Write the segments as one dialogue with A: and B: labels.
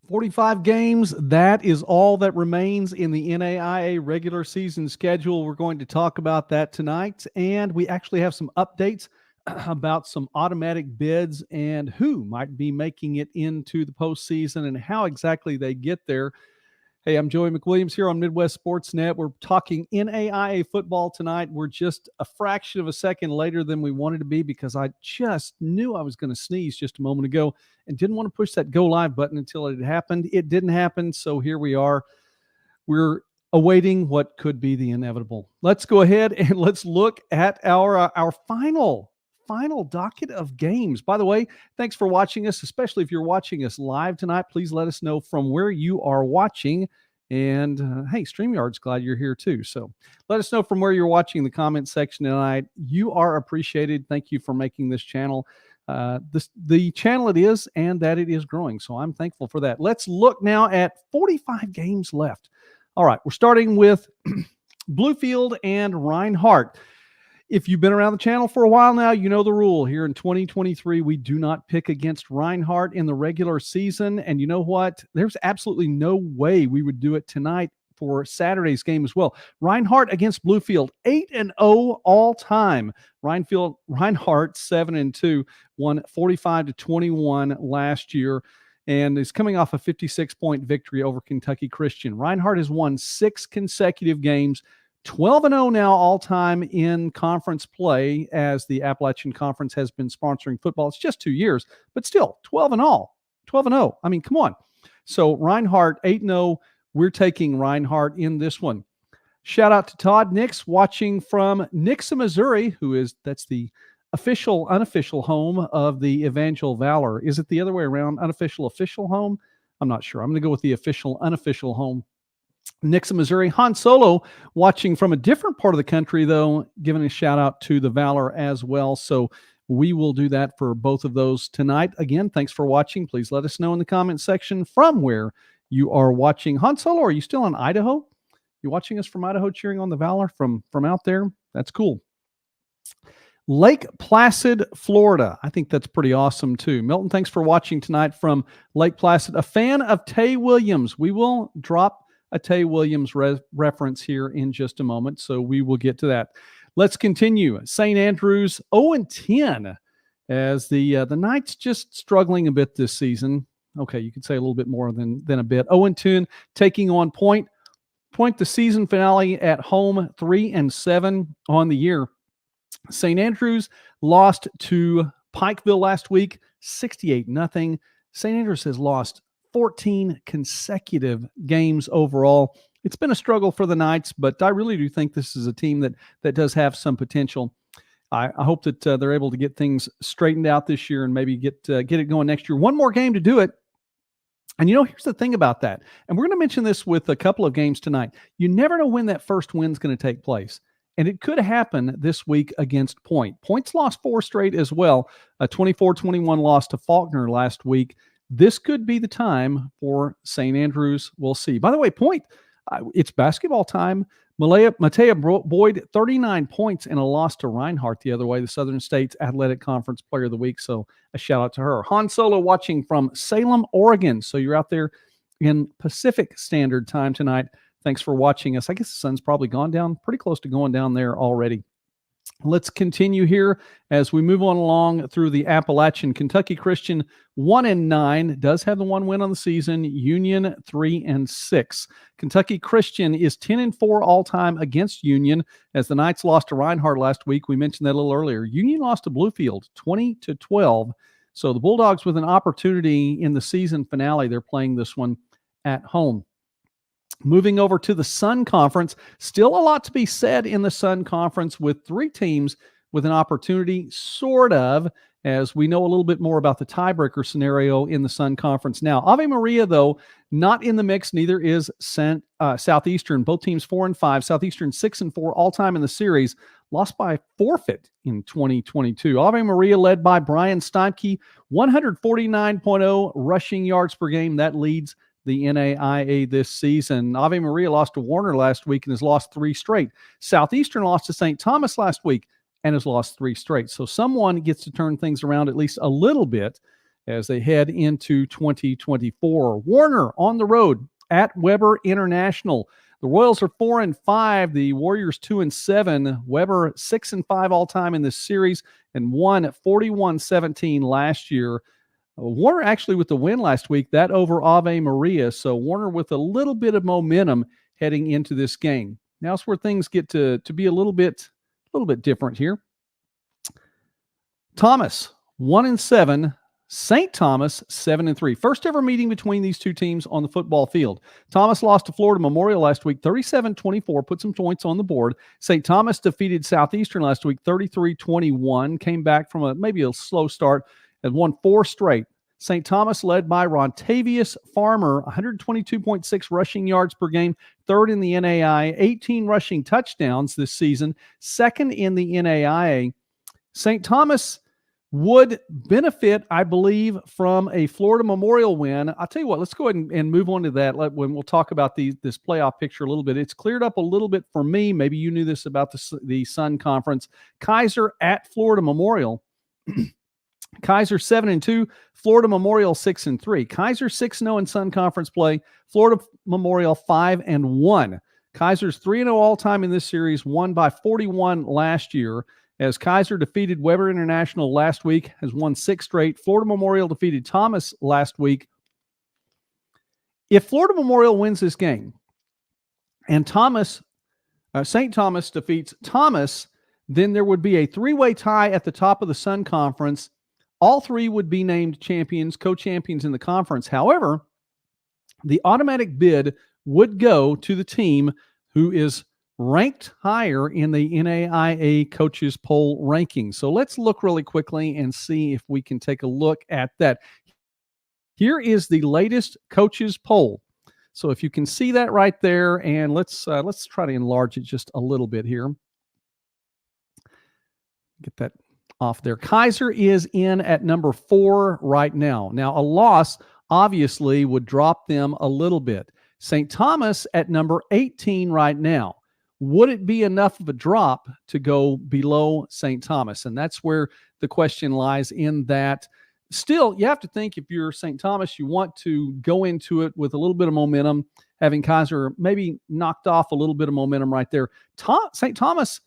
A: 45 games, that is all that remains in the NAIA regular season schedule. We're going to talk about that tonight, and we actually have some updates about some automatic bids and who might be making it into the postseason and how exactly they get there. Hey, I'm Joey McWilliams here on Midwest Sports Net. We're talking NAIA football tonight. We're just a fraction of a second later than we wanted to be because I just knew I was going to sneeze just a moment ago and didn't want to push that go live button until it had happened. It didn't happen, so here we are. We're awaiting what could be the inevitable. Let's go ahead and let's look at our final docket of games. By the way, thanks for watching us, especially if you're watching us live tonight. Please let us know from where you are watching. And hey, StreamYard's glad you're here too. So let us know from where you're watching in the comment section tonight. You are appreciated. Thank you for making this channel the channel it is, and that it is growing. So I'm thankful for that. Let's look now at 45 games left. All right, we're starting with Bluefield and Reinhardt. If you've been around the channel for a while now, you know the rule. Here in 2023, we do not pick against Reinhardt in the regular season. And you know what? There's absolutely no way we would do it tonight for Saturday's game as well. Reinhardt against Bluefield, 8-0 all time. Reinhardt 7-2, won 45-21 last year, and is coming off a 56-point victory over Kentucky Christian. Reinhardt has won 6 consecutive games. 12-0 now all-time in conference play, as the Appalachian Conference has been sponsoring football. It's just 2 years, but still 12-0. 12-0. I mean, come on. So Reinhardt 8-0. We're taking Reinhardt in this one. Shout out to Todd Nix watching from Nixa, Missouri, that's the unofficial home of the Evangel Valor. Is it the other way around? Official home? I'm not sure. I'm going to go with the unofficial home. Nixa, Missouri. Han Solo watching from a different part of the country, though, giving a shout out to the Valor as well. So we will do that for both of those tonight. Again, thanks for watching. Please let us know in the comment section from where you are watching. Han Solo, are you still in Idaho? You watching us from Idaho, cheering on the Valor from out there? That's cool. Lake Placid, Florida. I think that's pretty awesome too. Milton, thanks for watching tonight from Lake Placid. A fan of Tay Williams. We will drop a Tay Williams reference here in just a moment, so we will get to that. Let's continue. St. Andrews 0-10, as the Knights just struggling a bit this season. Okay, you could say a little bit more than a bit. 0-10, taking on Point. Point, the season finale at home, 3-7 on the year. St. Andrews lost to Pikeville last week, 68-0. St. Andrews has lost 14 consecutive games overall. It's been a struggle for the Knights, but I really do think this is a team that does have some potential. I hope that they're able to get things straightened out this year and maybe get it going next year. One more game to do it. And here's the thing about that. And we're going to mention this with a couple of games tonight. You never know when that first win's going to take place. And it could happen this week against Point. Point's lost 4 straight as well. A 24-21 loss to Faulkner last week. This could be the time for St. Andrews. We'll see. By the way, Point, it's basketball time. Matea Boyd, 39 points in a loss to Reinhardt the other way, the Southern States Athletic Conference Player of the Week. So a shout out to her. Han Solo watching from Salem, Oregon. So you're out there in Pacific Standard Time tonight. Thanks for watching us. I guess the sun's probably gone down, pretty close to going down there already. Let's continue here as we move on along through the Appalachian. Kentucky Christian 1-9, does have the 1 win on the season. Union 3-6. Kentucky Christian is 10-4 all time against Union, as the Knights lost to Reinhardt last week. We mentioned that a little earlier. Union lost to Bluefield 20-12. So the Bulldogs with an opportunity in the season finale. They're playing this one at home. Moving over to the Sun Conference, still a lot to be said in the Sun Conference with 3 teams with an opportunity, sort of, as we know a little bit more about the tiebreaker scenario in the Sun Conference now. Ave Maria, though, not in the mix. Neither is Southeastern. Both teams 4-5. Southeastern 6-4 all-time in the series. Lost by forfeit in 2022. Ave Maria led by Brian Steimke, 149.0 rushing yards per game. That leads the NAIA this season. Ave Maria lost to Warner last week and has lost 3 straight. Southeastern lost to St. Thomas last week and has lost 3 straight. So someone gets to turn things around at least a little bit as they head into 2024. Warner on the road at Weber International. The Royals are 4-5. The Warriors 2-7. Weber 6-5 all time in this series and won 41-17 last year. Warner actually with the win last week, that over Ave Maria. So Warner with a little bit of momentum heading into this game. Now it's where things get to be a little bit different here. Thomas 1-7. St. Thomas 7-3. First ever meeting between these two teams on the football field. Thomas lost to Florida Memorial last week 37-24, put some points on the board. St. Thomas defeated Southeastern last week 33-21, came back from maybe a slow start and won 4 straight. St. Thomas led by Rontavious Farmer, 122.6 rushing yards per game, third in the NAIA, 18 rushing touchdowns this season, second in the NAIA. St. Thomas would benefit, I believe, from a Florida Memorial win. I'll tell you what, let's go ahead and move on to that when we'll talk about this playoff picture a little bit. It's cleared up a little bit for me. Maybe you knew this about the Sun Conference. Kaiser at Florida Memorial. Kaiser 7-2, Florida Memorial 6-3. Kaiser 6-0 in Sun Conference play. Florida Memorial 5-1. Kaiser's 3-0 all time in this series, won by 41 last year. As Kaiser defeated Weber International last week, has won 6 straight. Florida Memorial defeated Thomas last week. If Florida Memorial wins this game and St. Thomas defeats Thomas, then there would be a 3-way tie at the top of the Sun Conference. All 3 would be named champions, co-champions in the conference. However, the automatic bid would go to the team who is ranked higher in the NAIA coaches poll rankings. So let's look really quickly and see if we can take a look at that. Here is the latest coaches poll. So if you can see that right there, and let's try to enlarge it just a little bit here. Get that off there. Kaiser is in at number 4 right now. Now, a loss obviously would drop them a little bit. St. Thomas at number 18 right now. Would it be enough of a drop to go below St. Thomas? And that's where the question lies in that. Still, you have to think if you're St. Thomas, you want to go into it with a little bit of momentum, having Kaiser maybe knocked off a little bit of momentum right there. St. Thomas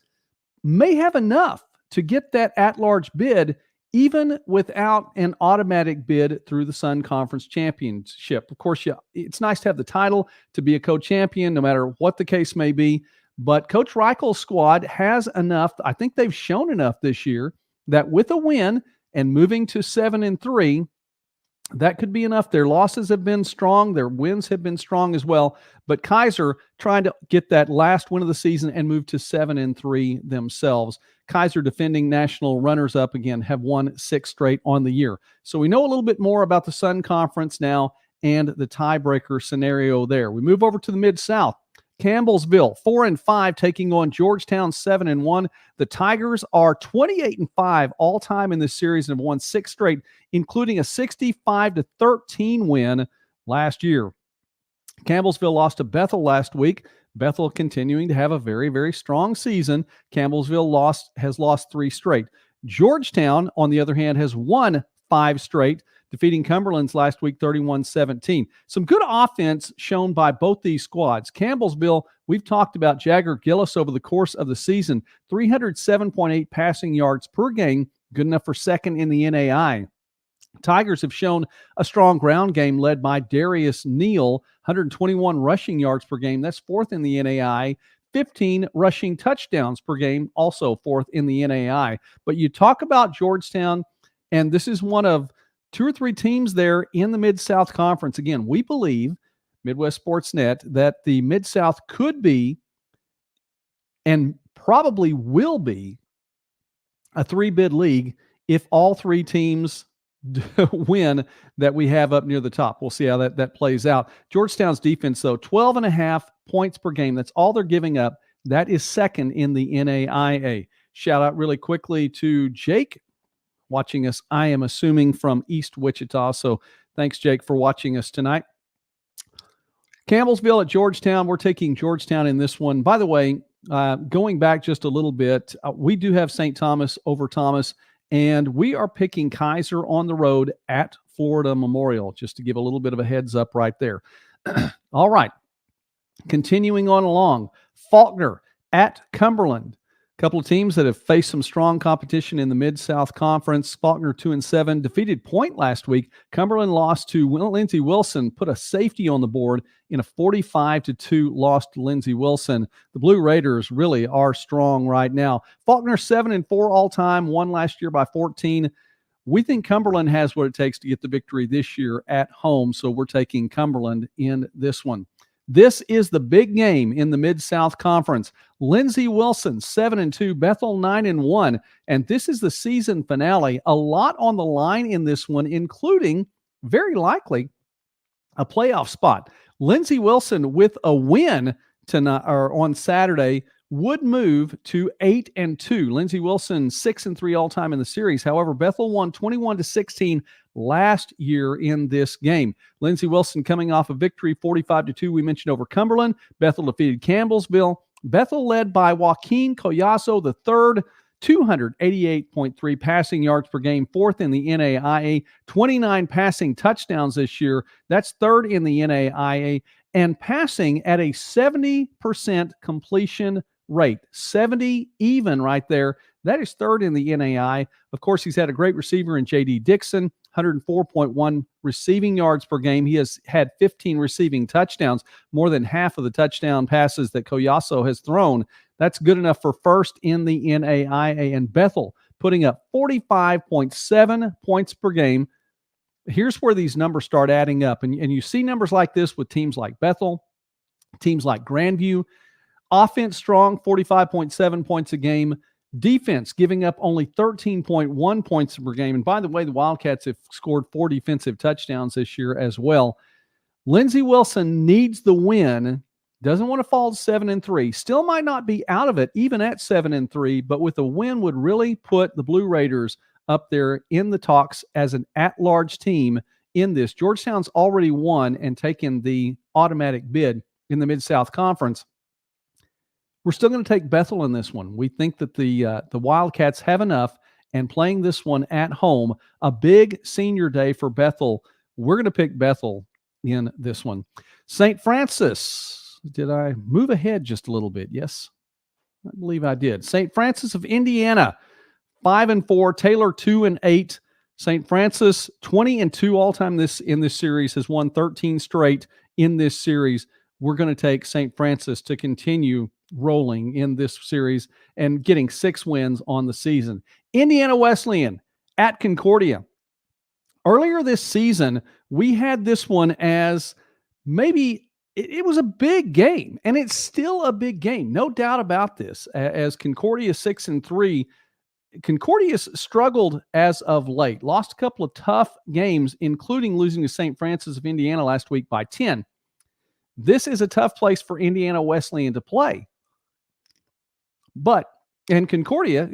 A: may have enough to get that at-large bid, even without an automatic bid through the Sun Conference Championship. Of course, it's nice to have the title to be a co-champion, no matter what the case may be. But Coach Reichel's squad has enough. I think they've shown enough this year that with a win and moving to 7-3, that could be enough. Their losses have been strong. Their wins have been strong as well. But Kaiser trying to get that last win of the season and move to 7-3 themselves. Kaiser, defending national runners-up again, have won 6 straight on the year. So we know a little bit more about the Sun Conference now and the tiebreaker scenario there. We move over to the Mid-South. Campbellsville 4-5 taking on Georgetown 7-1. The Tigers are 28-5 all time in this series and have won 6 straight, including a 65-13 win last year. Campbellsville lost to Bethel last week. Bethel continuing to have a very, very strong season. Campbellsville has lost 3 straight. Georgetown, on the other hand, has won 5 straight, defeating Cumberland's last week 31-17. Some good offense shown by both these squads. Campbellsville, we've talked about Jagger Gillis over the course of the season, 307.8 passing yards per game, good enough for second in the NAI. Tigers have shown a strong ground game led by Darius Neal, 121 rushing yards per game. That's 4th in the NAI. 15 rushing touchdowns per game, also 4th in the NAI. But you talk about Georgetown, and this is one of 2 or 3 teams there in the Mid-South Conference. Again, we believe, Midwest Sports Net, that the Mid-South could be and probably will be a 3-bid league if all 3 teams win that we have up near the top. We'll see how that plays out. Georgetown's defense, though, 12.5 points per game. That's all they're giving up. That is second in the NAIA. Shout out really quickly to Jake, watching us, I am assuming, from East Wichita. So thanks, Jake, for watching us tonight. Campbellsville at Georgetown. We're taking Georgetown in this one. By the way, going back just a little bit, we do have St. Thomas over Thomas, and we are picking Kaiser on the road at Florida Memorial, just to give a little bit of a heads up right there. All right. Continuing on along, Faulkner at Cumberland. A couple of teams that have faced some strong competition in the Mid-South Conference. Faulkner 2-7, defeated Point last week. Cumberland lost to Lindsey Wilson, put a safety on the board in a 45-2 loss to Lindsey Wilson. The Blue Raiders really are strong right now. Faulkner 7-4 all-time, won last year by 14. We think Cumberland has what it takes to get the victory this year at home, so we're taking Cumberland in this one. This is the big game in the Mid-South Conference. Lindsey Wilson, 7-2, Bethel 9-1, and this is the season finale. A lot on the line in this one, including, very likely, a playoff spot. Lindsey Wilson, with a win tonight or on Saturday, would move to 8-2. Lindsey Wilson 6-3 all time in the series. However, Bethel won 21-16 last year in this game. Lindsey Wilson coming off a victory 45-2. We mentioned over Cumberland. Bethel defeated Campbellsville. Bethel led by Joaquin Collazo III, 288.3 passing yards per game, fourth in the NAIA, 29 passing touchdowns this year. That's third in the NAIA, and passing at a 70% completion rate. 70 even right there. That is third in the NAI. Of course, he's had a great receiver in J.D. Dixon, 104.1 receiving yards per game. He has had 15 receiving touchdowns, more than half of the touchdown passes that Collazo has thrown. That's good enough for first in the NAIA. And Bethel putting up 45.7 points per game. Here's where these numbers start adding up. And you see numbers like this with teams like Bethel, teams like Grandview. Offense strong, 45.7 points a game. Defense giving up only 13.1 points per game. And by the way, the Wildcats have scored 4 defensive touchdowns this year as well. Lindsey Wilson needs the win. Doesn't want to fall to 7-3. Still might not be out of it even at 7-3, but with a win would really put the Blue Raiders up there in the talks as an at-large team in this. Georgetown's already won and taken the automatic bid in the Mid-South Conference. We're still going to take Bethel in this one. We think that the Wildcats have enough, and playing this one at home, a big senior day for Bethel. We're going to pick Bethel in this one. St. Francis. Did I move ahead just a little bit? Yes, I believe I did. St. Francis of Indiana, 5-4. Taylor 2-8. St. Francis 20-2 all time in this series, has won 13 straight in this series. We're going to take St. Francis to continue rolling in this series and getting 6 wins on the season. Indiana Wesleyan at Concordia. Earlier this season, we had this one as maybe it was a big game, and it's still a big game. No doubt about this. As Concordia 6-3, Concordia's struggled as of late, lost a couple of tough games, including losing to St. Francis of Indiana last week by 10. This is a tough place for Indiana Wesleyan to play. And Concordia,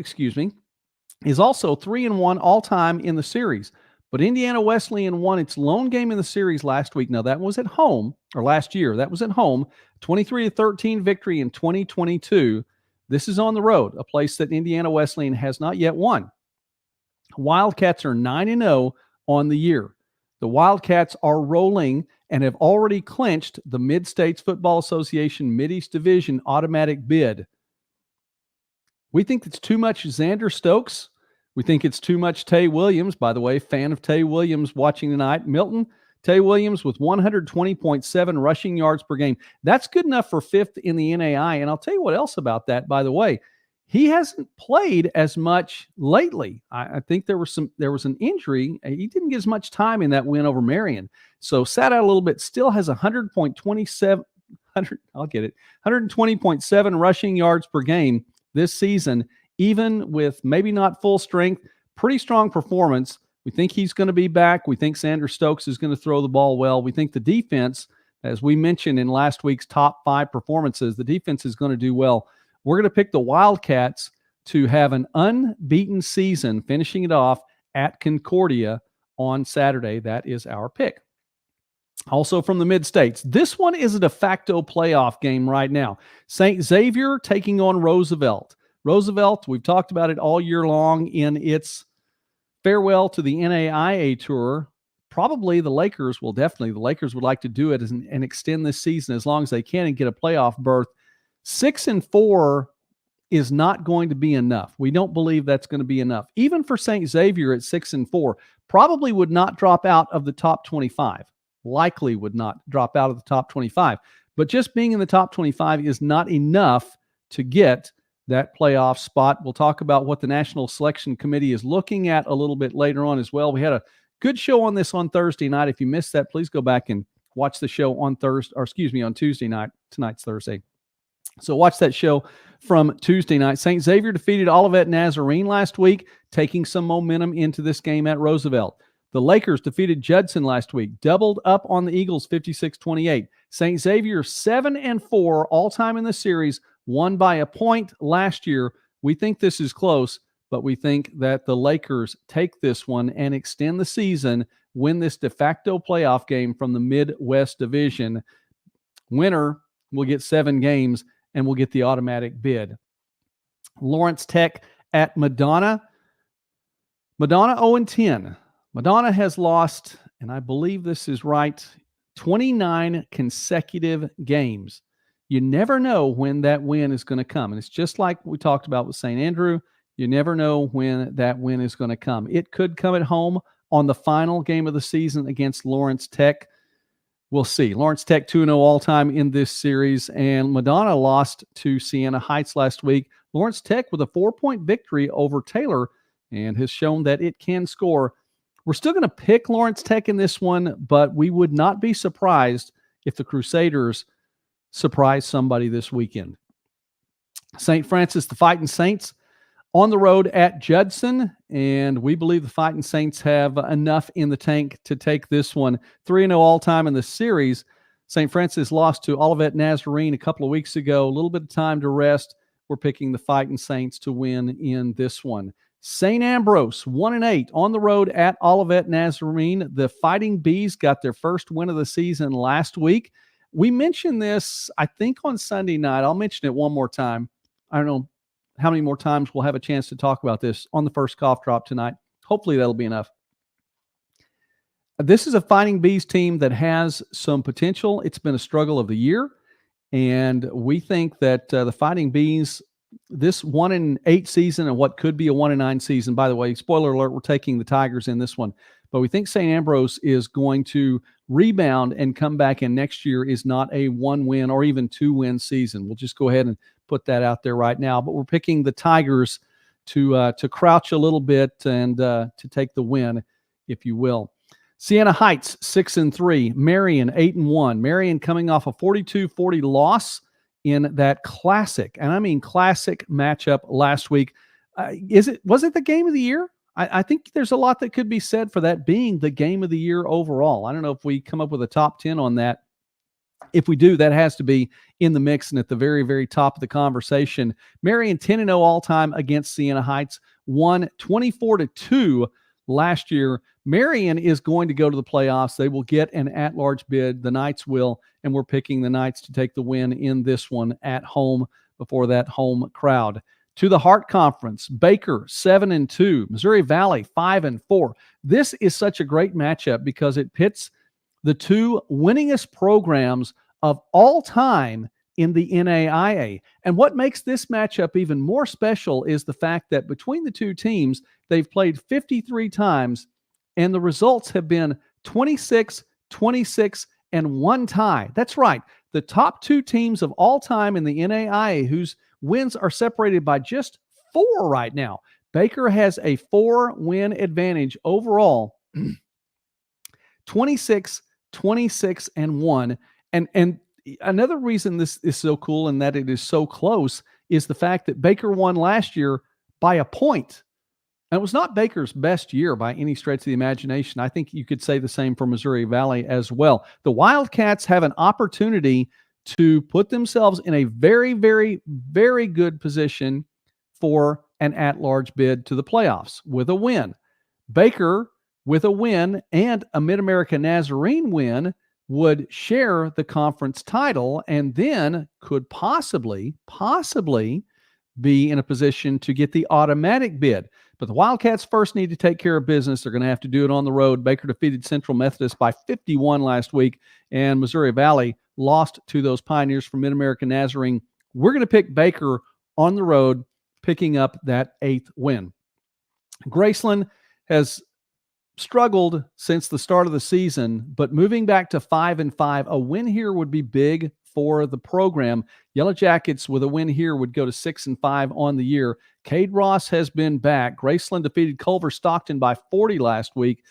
A: is also 3-1 all-time in the series. But Indiana Wesleyan won its lone game in the series last week. Now, that was at home, or last year. That was at home. 23-13 victory in 2022. This is on the road, a place that Indiana Wesleyan has not yet won. Wildcats are 9-0 on the year. The Wildcats are rolling and have already clinched the Mid-States Football Association Mid-East Division automatic bid. We think it's too much Xander Stokes. We think it's too much Tay Williams. By the way, fan of Tay Williams watching tonight. Milton, Tay Williams with 120.7 rushing yards per game. That's good enough for 5th in the NAI. And I'll tell you what else about that, by the way. He hasn't played as much lately. I think there was an injury. He didn't get as much time in that win over Marion. So sat out a little bit, still has 120.7 rushing yards per game this season, even with maybe not full strength. Pretty strong performance. We think he's going to be back. We think Xander Stokes is going to throw the ball well. We think the defense, as we mentioned in last week's top 5 performances, the defense is going to do well. We're going to pick the Wildcats to have an unbeaten season, finishing it off at Concordia on Saturday. That is our pick. Also from the Mid-States, this one is a de facto playoff game right now. St. Xavier taking on Roosevelt. Roosevelt, we've talked about it all year long in its farewell to the NAIA tour. probably the Lakers will definitely, the Lakers would like to do it and extend this season as long as they can and get a playoff berth. 6-4 is not going to be enough. We don't believe that's going to be enough. Even for St. Xavier at 6-4, probably would not drop out of the top 25. Likely would not drop out of the top 25. But just being in the top 25 is not enough to get that playoff spot. We'll talk about what the National Selection Committee is looking at a little bit later on as well. We had a good show on this on Thursday night. If you missed that, please go back and watch the show on Tuesday night. Tonight's Thursday. So watch that show from Tuesday night. St. Xavier defeated Olivet Nazarene last week, taking some momentum into this game at Roosevelt. The Lakers defeated Judson last week, doubled up on the Eagles 56-28. St. Xavier 7-4 all-time in the series, won by a point last year. We think this is close, but we think that the Lakers take this one and extend the season, win this de facto playoff game from the Midwest Division. Winner will get 7 games and will get the automatic bid. Lawrence Tech at Madonna. Madonna 0-10. Madonna has lost, and I believe this is right, 29 consecutive games. You never know when that win is going to come. And it's just like we talked about with St. Andrew. You never know when that win is going to come. It could come at home on the final game of the season against Lawrence Tech. We'll see. Lawrence Tech 2-0 all-time in this series, and Madonna lost to Siena Heights last week. Lawrence Tech with a 4-point victory over Taylor and has shown that it can score. We're still going to pick Lawrence Tech in this one, but we would not be surprised if the Crusaders surprise somebody this weekend. St. Francis, the Fighting Saints, on the road at Judson, and we believe the Fighting Saints have enough in the tank to take this one. 3-0 all-time in the series. St. Francis lost to Olivet Nazarene a couple of weeks ago. A little bit of time to rest. We're picking the Fighting Saints to win in this one. St. Ambrose, 1-8 on the road at Olivet Nazarene. The Fighting Bees got their first win of the season last week. We mentioned this, I think, on Sunday night. I'll mention it one more time. I don't know how many more times we'll have a chance to talk about this on the first cough drop tonight. Hopefully that'll be enough. This is a Fighting Bees team that has some potential. It's been a struggle of the year, and we think that the Fighting Bees, this 1-8 season and what could be a 1-9 season, by the way, spoiler alert, we're taking the Tigers in this one, but we think St. Ambrose is going to rebound and come back, and next year is not a 1-win or even 2-win season. We'll just go ahead and put that out there right now, but we're picking the Tigers to crouch a little bit and to take the win, if you will. Siena Heights 6-3, Marion 8-1. Marion coming off a 42-40 loss in that classic, and I mean classic matchup last week. Was it the game of the year? I think there's a lot that could be said for that being the game of the year overall. I don't know if we come up with a top 10 on that. If we do, that has to be in the mix and at the very, very top of the conversation. Marion 10-0 all-time against Siena Heights, won 24-2 last year. Marion is going to go to the playoffs. They will get an at-large bid. The Knights will, and we're picking the Knights to take the win in this one at home before that home crowd. To the Hart Conference, Baker 7-2, Missouri Valley 5-4. This is such a great matchup because it pits the two winningest programs of all time in the NAIA. And what makes this matchup even more special is the fact that between the two teams, they've played 53 times, and the results have been 26, 26, and 1 tie. That's right. The top 2 teams of all time in the NAIA whose wins are separated by just 4 right now. Baker has a 4-win advantage overall. 26, 26, and 1. And another reason this is so cool and that it is so close is the fact that Baker won last year by a point. And it was not Baker's best year by any stretch of the imagination. I think you could say the same for Missouri Valley as well. The Wildcats have an opportunity to put themselves in a very, very, very good position for an at-large bid to the playoffs with a win. Baker, with a win and a Mid-America Nazarene win, would share the conference title and then could possibly be in a position to get the automatic bid. But the Wildcats first need to take care of business. They're going to have to do it on the road. Baker defeated Central Methodist by 51 last week, and Missouri Valley lost to those Pioneers from Mid-American Nazarene. We're going to pick Baker on the road, picking up that 8th win. Graceland has struggled since the start of the season, but moving back to 5-5, a win here would be big for the program. Yellow Jackets with a win here would go to 6-5 on the year. Cade Ross has been back. Graceland defeated Culver Stockton by 40 last week,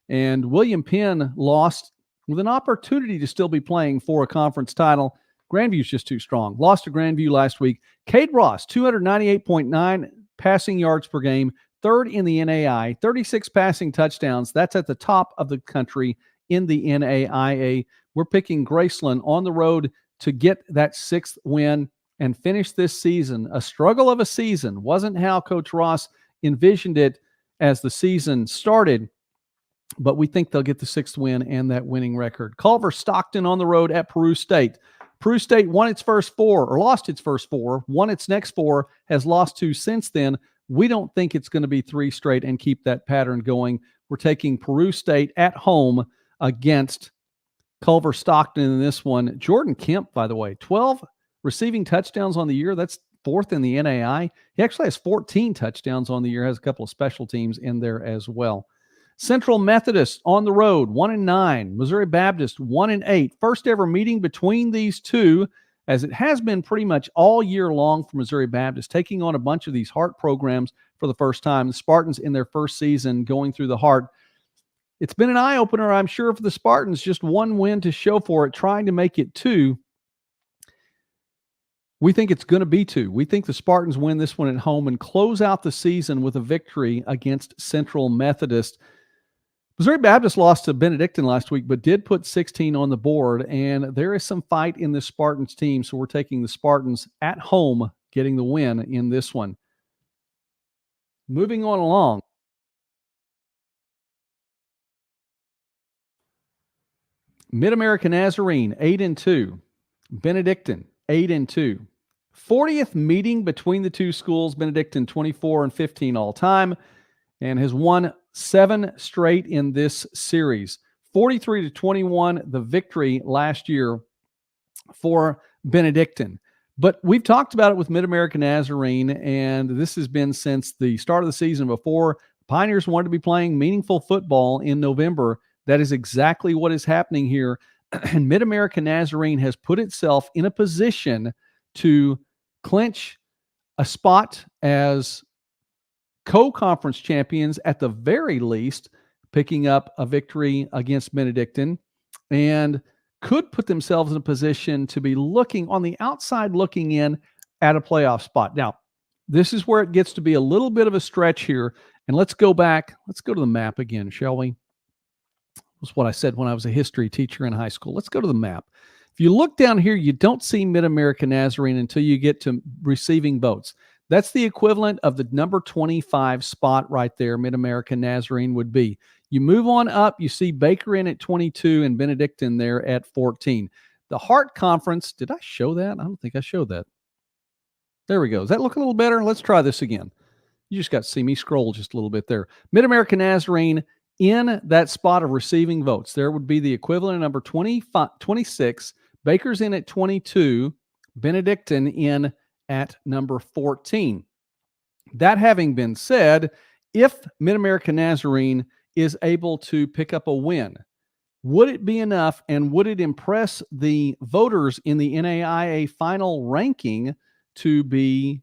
A: and William Penn lost with an opportunity to still be playing for a conference title. Grandview's just too strong. Lost to Grandview last week. Cade Ross, 298.9 passing yards per game, third in the NAIA, 36 passing touchdowns. That's at the top of the country in the NAIA. We're picking Graceland on the road to get that 6th win and finish this season. A struggle of a season. Wasn't how Coach Ross envisioned it as the season started, but we think they'll get the 6th win and that winning record. Culver Stockton on the road at Peru State. Peru State won its first 4, or lost its first 4, won its next 4, has lost 2 since then. We don't think it's going to be 3 straight and keep that pattern going. We're taking Peru State at home against Culver Stockton in this one. Jordan Kemp, by the way, 12 receiving touchdowns on the year. That's 4th in the NAI. He actually has 14 touchdowns on the year, has a couple of special teams in there as well. Central Methodist on the road, 1-9. Missouri Baptist, 1-8. First ever meeting between these two, as it has been pretty much all year long for Missouri Baptist, taking on a bunch of these Heart programs for the first time. The Spartans in their first season going through the Heart. It's been an eye-opener, I'm sure, for the Spartans. Just 1 win to show for it, trying to make it 2. We think it's going to be 2. We think the Spartans win this one at home and close out the season with a victory against Central Methodist. Missouri Baptist lost to Benedictine last week, but did put 16 on the board, and there is some fight in this Spartans team, so we're taking the Spartans at home, getting the win in this one. Moving on along. Mid-American Nazarene, 8-2. Benedictine, 8-2. 40th meeting between the two schools. Benedictine 24-15 all time, and has won 7 straight in this series. 43-21, the victory last year for Benedictine. But we've talked about it with Mid-American Nazarene, and this has been since the start of the season. Before Pioneers wanted to be playing meaningful football in November. That is exactly what is happening here. And Mid-American Nazarene has put itself in a position to clinch a spot as co-conference champions at the very least, picking up a victory against Benedictine, and could put themselves in a position to be looking on the outside, looking in at a playoff spot. Now, this is where it gets to be a little bit of a stretch here. And let's go back. Let's go to the map again, shall we? Was what I said when I was a history teacher in high school. Let's go to the map. If you look down here, you don't see Mid-American Nazarene until you get to receiving votes. That's the equivalent of the number 25 spot right there, Mid-American Nazarene would be. You move on up, you see Baker in at 22 and Benedictine there at 14. The Heart Conference, did I show that? I don't think I showed that. There we go. Does that look a little better? Let's try this again. You just got to see me scroll just a little bit there. Mid-American Nazarene in that spot of receiving votes. There would be the equivalent of number 26. Baker's in at 22. Benedictine in at number 14. That having been said, if Mid-American Nazarene is able to pick up a win, would it be enough, and would it impress the voters in the NAIA final ranking to be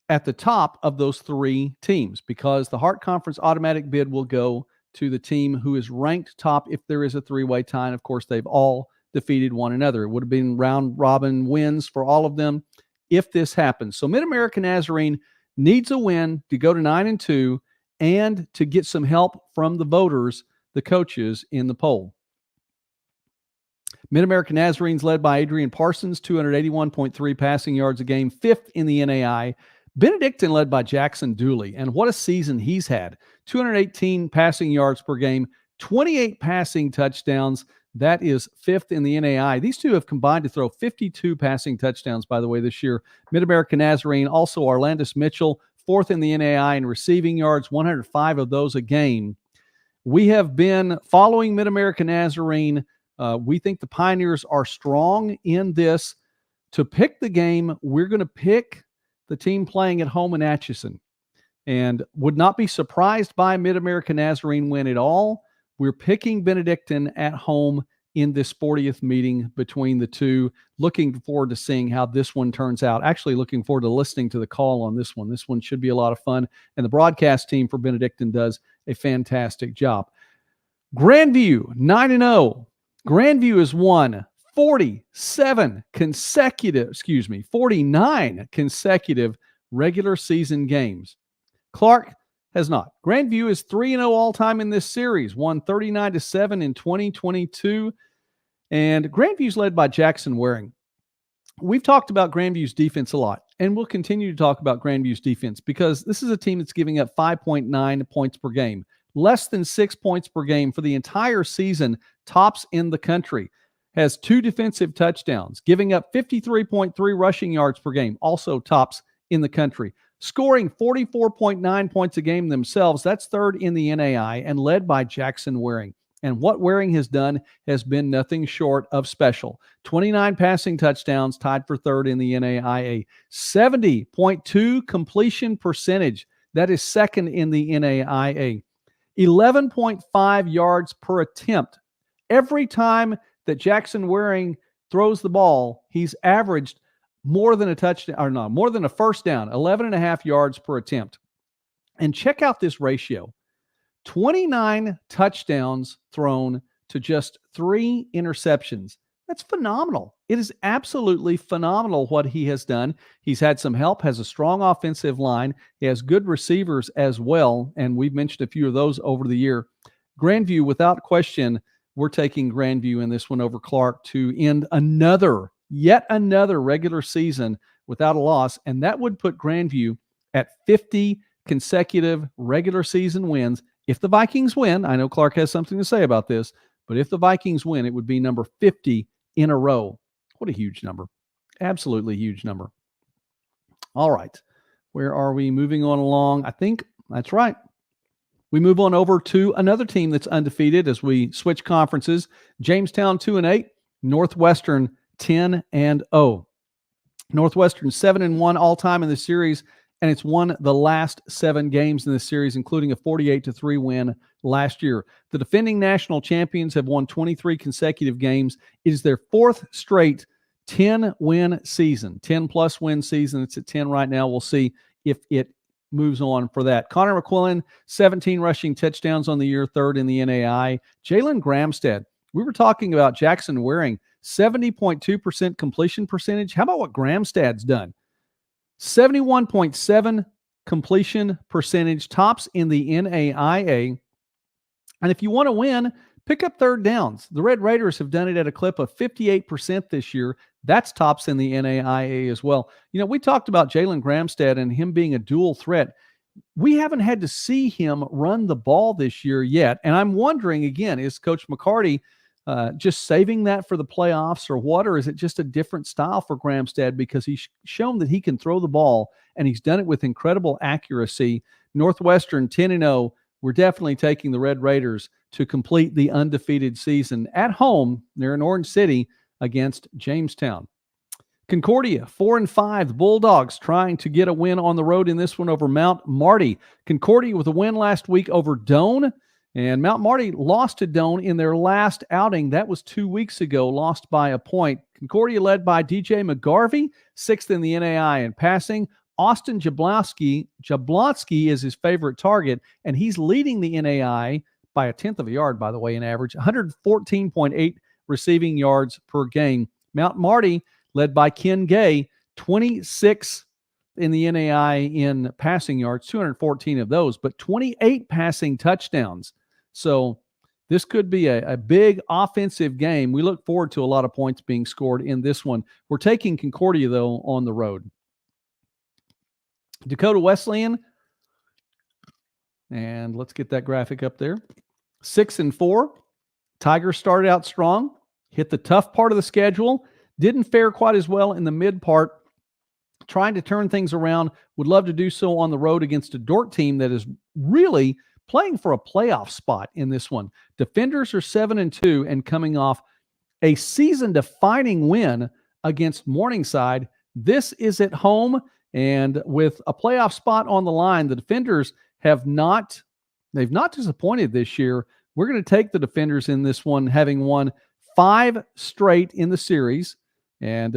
A: at the top of those 3 teams? Because the Heart Conference automatic bid will go to the team who is ranked top if there is a 3-way tie. And of course, they've all defeated one another. It would have been round robin wins for all of them if this happens. So Mid-American Nazarene needs a win to go to 9-2 and to get some help from the voters, the coaches in the poll. Mid-American Nazarene's led by Adrian Parsons, 281.3 passing yards a game, 5th in the NAI. Benedictine led by Jackson Dooley, and what a season he's had. 218 passing yards per game, 28 passing touchdowns. That is 5th in the NAI. These two have combined to throw 52 passing touchdowns, by the way, this year. Mid-American Nazarene, also Arlandis Mitchell, fourth in the NAIA in receiving yards, 105 of those a game. We have been following Mid-America Nazarene. We think the Pioneers are strong in this. To pick the game, we're going to pick the team playing at home in Atchison, and would not be surprised by Mid-America Nazarene win at all. We're picking Benedictine at home in this 40th meeting between the two. Looking forward to seeing how this one turns out. Actually looking forward to listening to the call on this one. This one should be a lot of fun, and the broadcast team for Benedictine does a fantastic job. Grandview, 9-0. Grandview has won 49 consecutive regular season games. Clark has not. Grandview is 3-0 all-time in this series, won 39-7 in 2022, and Grandview's led by Jackson Waring. We've talked about Grandview's defense a lot, and we'll continue to talk about Grandview's defense because this is a team that's giving up 5.9 points per game, less than 6 points per game for the entire season, tops in the country. Has 2 defensive touchdowns, giving up 53.3 rushing yards per game, also tops in the country. Scoring 44.9 points a game themselves, that's third in the NAIA and led by Jackson Waring. And what Waring has done has been nothing short of special. 29 passing touchdowns, tied for third in the NAIA. 70.2 completion percentage, that is second in the NAIA. 11.5 yards per attempt. Every time that Jackson Waring throws the ball, he's averaged more than a touchdown, or no, more than a first down, 11.5 yards per attempt. And check out this ratio. 29 touchdowns thrown to just 3 interceptions. That's phenomenal. It is absolutely phenomenal what he has done. He's had some help, has a strong offensive line. He has good receivers as well, and we've mentioned a few of those over the year. Grandview, without question, we're taking Grandview in this one over Clark to end yet another regular season without a loss, and that would put Grandview at 50 consecutive regular season wins. If the Vikings win, I know Clark has something to say about this, but if the Vikings win, it would be number 50 in a row. What a huge number. Absolutely huge number. All right. Where are we moving on along? I think that's right. We move on over to another team that's undefeated as we switch conferences. Jamestown 2-8, Northwestern 10-0. Northwestern 7-1 all-time in the series, and it's won the last 7 games in this series, including a 48-3 win last year. The defending national champions have won 23 consecutive games. It is their 4th straight 10-win season, 10-plus win season. It's at 10 right now. We'll see if it moves on for that. Connor McQuillan, 17 rushing touchdowns on the year, 3rd in the NAIA. Jalen Gramstad, we were talking about Jackson Waring, 70.2% completion percentage. How about what Gramstad's done? 71.7 completion percentage, tops in the NAIA. And if you want to win, pick up third downs. The Red Raiders have done it at a clip of 58% this year. That's tops in the NAIA as well. You know, we talked about Jalen Gramstad and him being a dual threat. We haven't had to see him run the ball this year yet. And I'm wondering, again, is Coach McCarty just saving that for the playoffs or what? Or is it just a different style for Gramstad because he's shown that he can throw the ball and he's done it with incredible accuracy? Northwestern 10-0. We're definitely taking the Red Raiders to complete the undefeated season at home. They're in Orange City against Jamestown. Concordia 4-5. The Bulldogs trying to get a win on the road in this one over Mount Marty. Concordia with a win last week over Doane. And Mount Marty lost to Doane in their last outing. That was 2 weeks ago, lost by a point. Concordia led by DJ McGarvey, 6th in the NAIA in passing. Austin Jablonski is his favorite target, and he's leading the NAIA by 1/10 of a yard, by the way, in average. 114.8 receiving yards per game. Mount Marty led by Ken Gay, 26 in the NAIA in passing yards, 214 of those, but 28 passing touchdowns. So this could be a big offensive game. We look forward to a lot of points being scored in this one. We're taking Concordia, though, on the road. Dakota Wesleyan, and let's get that graphic up there. 6-4. Tigers started out strong, hit the tough part of the schedule, didn't fare quite as well in the mid part. trying to turn things around. Would love to do so on the road against a Dort team that is really playing for a playoff spot in this one. Defenders are 7-2 and coming off a season-defining win against Morningside. This is at home, and with a playoff spot on the line, the Defenders they've not disappointed this year. We're going to take the Defenders in this one, having won 5 straight in the series. And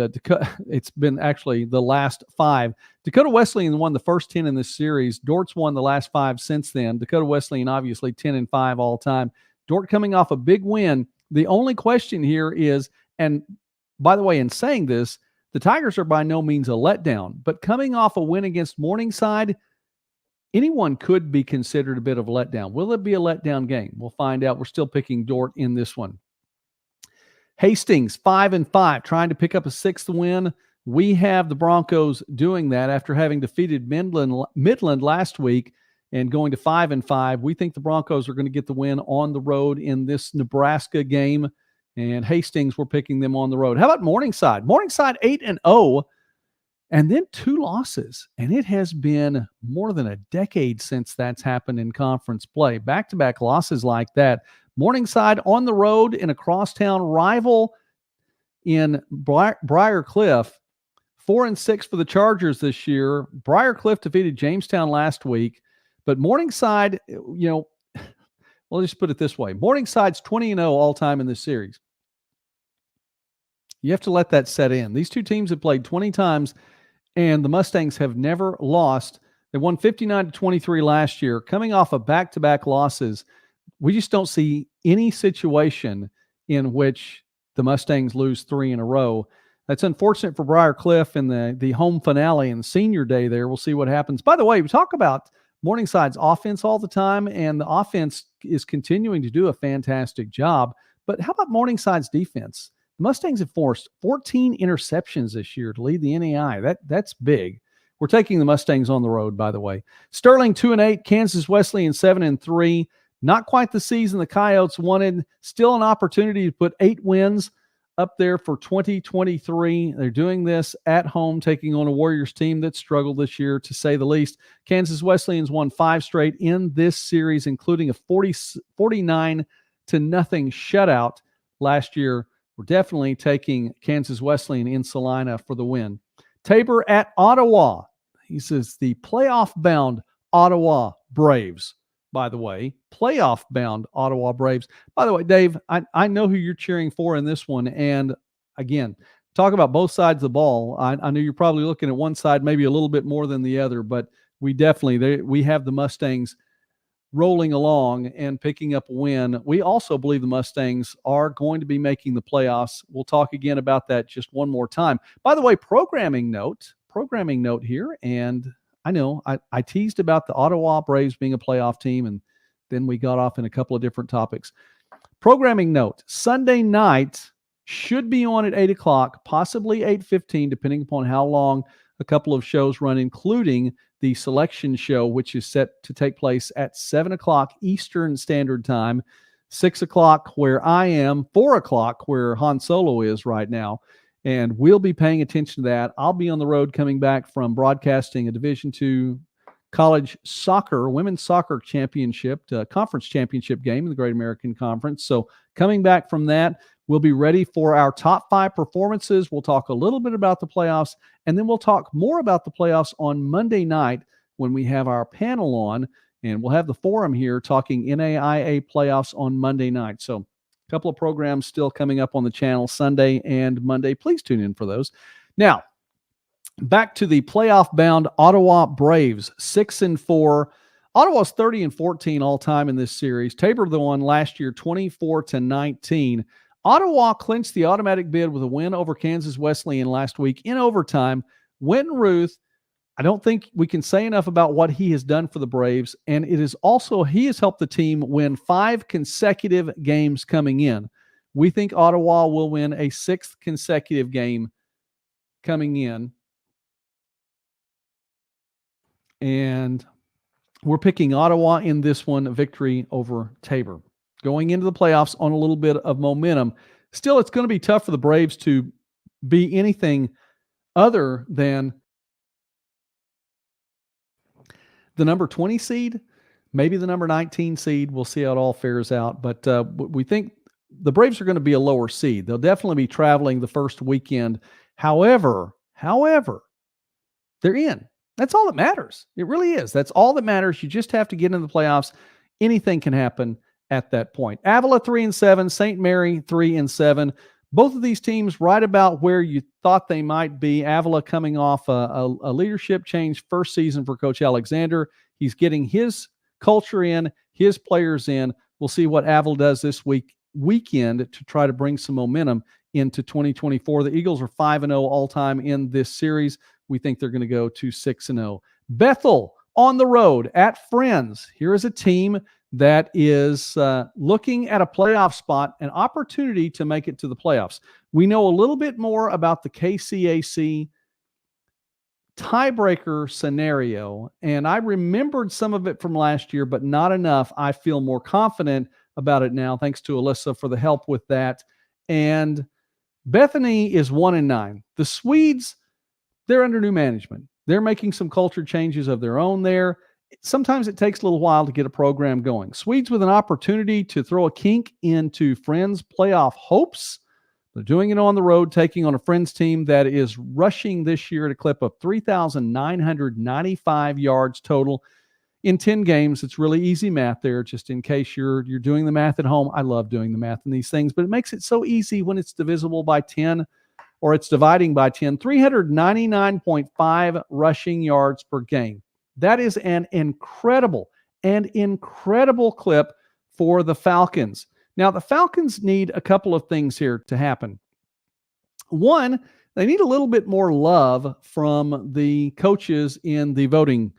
A: it's been actually the last 5. Dakota Wesleyan won the first 10 in this series. Dort's won the last 5 since then. Dakota Wesleyan, obviously, 10-5 all time. Dort coming off a big win. The only question here is, and by the way, in saying this, the Tigers are by no means a letdown, but coming off a win against Morningside, anyone could be considered a bit of a letdown. Will it be a letdown game? We'll find out. We're still picking Dort in this one. Hastings, 5-5, trying to pick up a 6th win. We have the Broncos doing that after having defeated Midland last week and going to 5-5. We think the Broncos are going to get the win on the road in this Nebraska game. And Hastings, we're picking them on the road. How about Morningside? Morningside 8-0, and then 2 losses. And it has been more than a decade since that's happened in conference play. Back-to-back losses like that. Morningside on the road in a crosstown rival in Briar Cliff. 4-6 for the Chargers this year. Briar Cliff defeated Jamestown last week. But Morningside, we'll just put it this way. Morningside's 20-0 all time in this series. You have to let that set in. These two teams have played 20 times, and the Mustangs have never lost. They won 59-23 last year. Coming off of back-to-back losses, we just don't see any situation in which the Mustangs lose 3 in a row. That's unfortunate for Briar Cliff in the home finale and senior day there. We'll see what happens. By the way, we talk about Morningside's offense all the time, and the offense is continuing to do a fantastic job. But how about Morningside's defense? The Mustangs have forced 14 interceptions this year to lead the NAIA. That's big. We're taking the Mustangs on the road, by the way. Sterling 2-8, Kansas Wesleyan 7-3. Not quite the season the Coyotes wanted. Still an opportunity to put 8 wins up there for 2023. They're doing this at home, taking on a Warriors team that struggled this year, to say the least. Kansas Wesleyan's won 5 straight in this series, including a 49-0 shutout last year. We're definitely taking Kansas Wesleyan in Salina for the win. Tabor at Ottawa. He says the playoff-bound Ottawa Braves, by the way. Playoff-bound Ottawa Braves. By the way, Dave, I know who you're cheering for in this one. And again, talk about both sides of the ball. I know you're probably looking at one side maybe a little bit more than the other, but we have the Mustangs rolling along and picking up a win. We also believe the Mustangs are going to be making the playoffs. We'll talk again about that just one more time. By the way, programming note here, and I know I teased about the Ottawa Braves being a playoff team, and then we got off in a couple of different topics. Programming note, Sunday night should be on at 8 o'clock, possibly 8:15, depending upon how long a couple of shows run, including the selection show, which is set to take place at 7 o'clock Eastern Standard Time, 6 o'clock where I am, 4 o'clock where Han Solo is right now. And we'll be paying attention to that. I'll be on the road coming back from broadcasting a Division II college soccer, women's soccer championship, conference championship game in the Great American Conference. So coming back from that, we'll be ready for our top 5 performances. We'll talk a little bit about the playoffs, and then we'll talk more about the playoffs on Monday night when we have our panel on, and we'll have the forum here talking NAIA playoffs on Monday night. So a couple of programs still coming up on the channel Sunday and Monday. Please tune in for those. Now, back to the playoff-bound Ottawa Braves, 6-4. Ottawa's 30-14 all time in this series. Tabor the one last year, 24-19. Ottawa clinched the automatic bid with a win over Kansas Wesleyan last week in overtime. Wynton Ruth, I don't think we can say enough about what he has done for the Braves, and he has helped the team win 5 consecutive games coming in. We think Ottawa will win a 6th consecutive game coming in. And we're picking Ottawa in this one, a victory over Tabor. Going into the playoffs on a little bit of momentum. Still, it's going to be tough for the Braves to be anything other than the number 20 seed, maybe the number 19 seed. We'll see how it all fares out. But we think the Braves are going to be a lower seed. They'll definitely be traveling the first weekend. However, they're in. That's all that matters. It really is. That's all that matters. You just have to get in the playoffs. Anything can happen at that point. Avila 3-7, St. Mary 3-7. Both of these teams right about where you thought they might be. Avila coming off a leadership change first season for Coach Alexander. He's getting his culture in, his players in. We'll see what Avila does this weekend to try to bring some momentum into 2024. The Eagles are 5-0 all-time in this series. We think they're going to go to 6-0. Bethel on the road at Friends. Here is a team that is looking at a playoff spot, an opportunity to make it to the playoffs. We know a little bit more about the KCAC tiebreaker scenario, and I remembered some of it from last year, but not enough. I feel more confident about it now, thanks to Alyssa for the help with that. And Bethany is 1-9. The Swedes, they're under new management. They're making some culture changes of their own there. Sometimes it takes a little while to get a program going. Swedes with an opportunity to throw a kink into Friends' playoff hopes. They're doing it on the road, taking on a Friends team that is rushing this year at a clip of 3,995 yards total in 10 games. It's really easy math there, just in case you're doing the math at home. I love doing the math in these things, but it makes it so easy when it's divisible by 10 or it's dividing by 10. 399.5 rushing yards per game. That is an incredible clip for the Falcons. Now, the Falcons need a couple of things here to happen. One, they need a little bit more love from the coaches in the voting.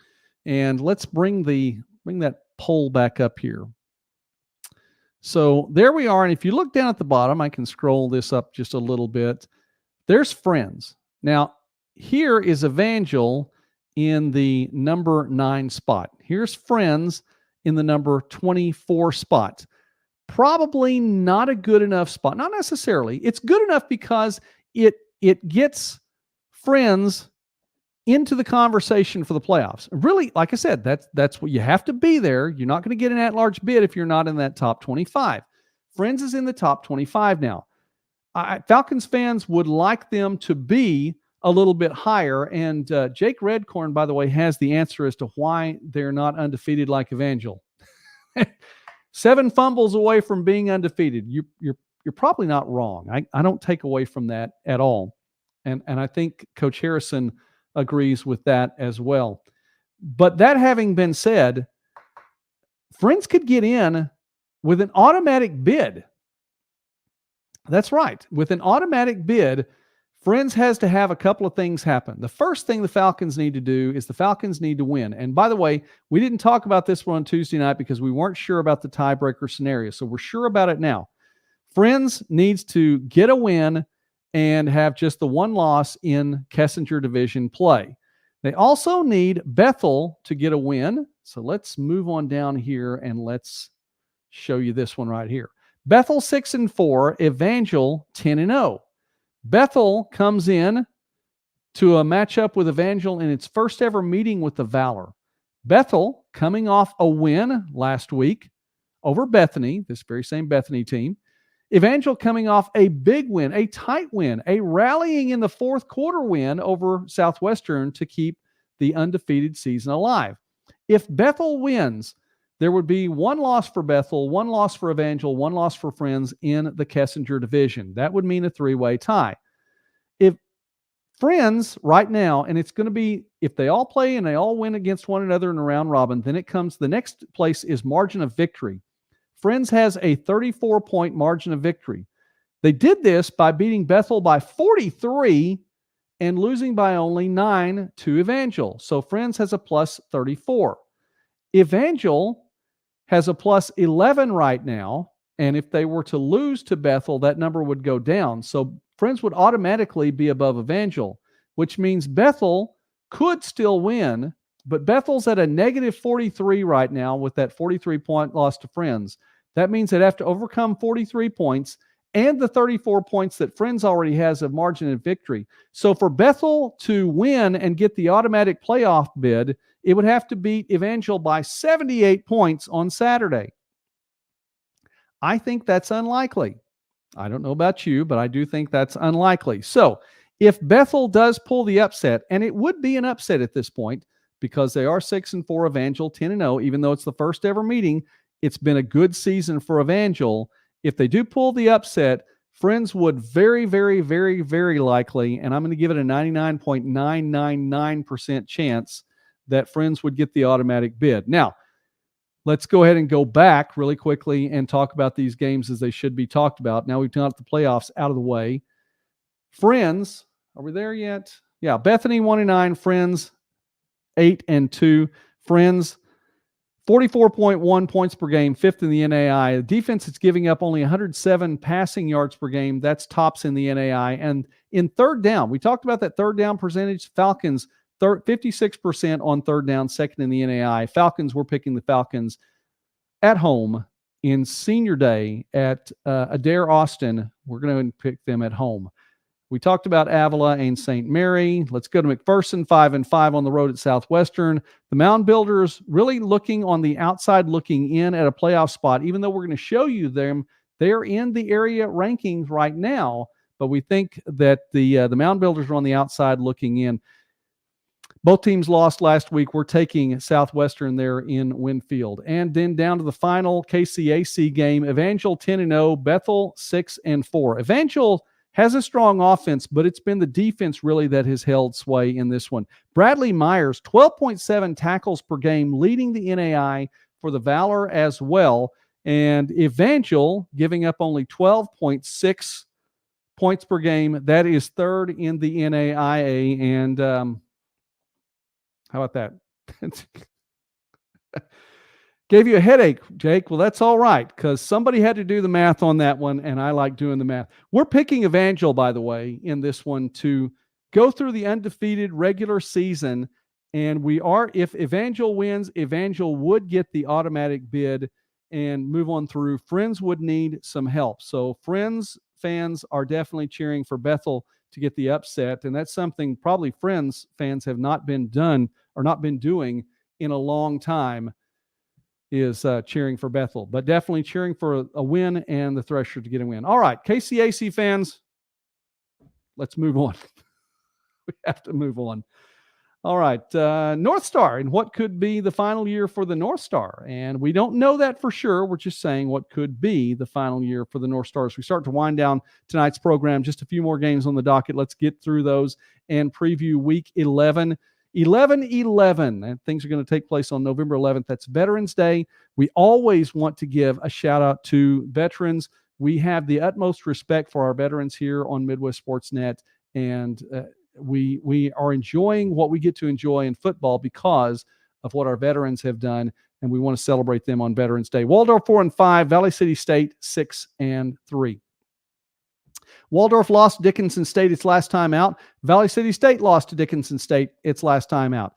A: And let's bring that poll back up here. So there we are. And if you look down at the bottom, I can scroll this up just a little bit. There's Friends. Now, here is Evangel in the number 9 spot. Here's Friends in the number 24 spot. Probably not a good enough spot. Not necessarily. It's good enough because it gets Friends into the conversation for the playoffs. Really, like I said, that's what you have to be there. You're not going to get an at-large bid if you're not in that top 25. Friends is in the top 25 now. Falcons fans would like them to be a little bit higher. And Jake Redcorn, by the way, has the answer as to why they're not undefeated like Evangel. 7 fumbles away from being undefeated. You're probably not wrong. I don't take away from that at all. And I think Coach Harrison agrees with that as well. But that having been said, Friends could get in with an automatic bid. That's right. With an automatic bid, Friends has to have a couple of things happen. The first thing the Falcons need to do is the Falcons need to win. And by the way, we didn't talk about this one on Tuesday night because we weren't sure about the tiebreaker scenario. So we're sure about it now. Friends needs to get a win and have just the one loss in Kessinger Division play. They also need Bethel to get a win. So let's move on down here and let's show you this one right here. Bethel 6-4, Evangel 10-0. Bethel comes in to a matchup with Evangel in its first ever meeting with the Valor. Bethel coming off a win last week over Bethany, this very same Bethany team. Evangel coming off a big win, a tight win, a rallying in the fourth quarter win over Southwestern to keep the undefeated season alive. If Bethel wins, there would be one loss for Bethel, one loss for Evangel, one loss for Friends in the Kessinger Division. That would mean a 3-way tie. If Friends right now, and it's going to be, if they all play and they all win against one another in a round robin, then it comes, the next place is margin of victory. Friends has a 34-point margin of victory. They did this by beating Bethel by 43 and losing by only 9 to Evangel. So Friends has a plus 34. Evangel has a plus 11 right now, and if they were to lose to Bethel, that number would go down. So Friends would automatically be above Evangel, which means Bethel could still win, but Bethel's at a negative 43 right now with that 43-point loss to Friends. That means they'd have to overcome 43 points and the 34 points that Friends already has of margin of victory. So for Bethel to win and get the automatic playoff bid, it would have to beat Evangel by 78 points on Saturday. I think that's unlikely. I don't know about you, but I do think that's unlikely. So if Bethel does pull the upset, and it would be an upset at this point because they are 6-4, Evangel 10-0, even though it's the first ever meeting, it's been a good season for Evangel. If they do pull the upset, Friends would very, very, very, very likely, and I'm going to give it a 99.999% chance that Friends would get the automatic bid. Now, let's go ahead and go back really quickly and talk about these games as they should be talked about. Now we've got the playoffs out of the way. Friends, are we there yet? Yeah, Bethany 1-9, Friends 8-2. Friends 44.1 points per game, fifth in the NAIA. The defense is giving up only 107 passing yards per game. That's tops in the NAIA. And in third down, we talked about that third down percentage. Falcons 56% on third down, second in the NAIA. Falcons, we're picking the Falcons at home in senior day at Adair Austin. We're going to pick them at home. We talked about Avila and St. Mary. Let's go to McPherson, 5-5 on the road at Southwestern. The Mound Builders really looking on the outside, looking in at a playoff spot, even though we're going to show you them. They're in the area rankings right now, but we think that the Mound Builders are on the outside looking in. Both teams lost last week. We're taking Southwestern there in Winfield. And then down to the final KCAC game, Evangel 10-0, Bethel 6-4. Evangel has a strong offense, but it's been the defense really that has held sway in this one. Bradley Myers, 12.7 tackles per game, leading the NAI for the Valor as well. And Evangel giving up only 12.6 points per game. That is third in the NAIA. And how about that? Gave you a headache, Jake. Well, that's all right, because somebody had to do the math on that one, and I like doing the math. We're picking Evangel, by the way, in this one to go through the undefeated regular season, and if Evangel wins, Evangel would get the automatic bid and move on through. Friends would need some help. So Friends fans are definitely cheering for Bethel to get the upset, and that's something probably Friends fans have not been doing in a long time, is cheering for Bethel, but definitely cheering for a win and the Thresher to get a win. All right, KCAC fans, let's move on. We have to move on. All right, North Star, and what could be the final year for the North Star? And we don't know that for sure. We're just saying what could be the final year for the North Stars. We start to wind down tonight's program. Just a few more games on the docket. Let's get through those and preview Week 11. 11-11, and things are going to take place on November 11th. That's Veterans Day. We always want to give a shout out to veterans. We have the utmost respect for our veterans here on Midwest Sports Net, and we are enjoying what we get to enjoy in football because of what our veterans have done, and we want to celebrate them on Veterans Day. Waldorf 4-5, Valley City State 6-3. Waldorf lost to Dickinson State its last time out. Valley City State lost to Dickinson State its last time out.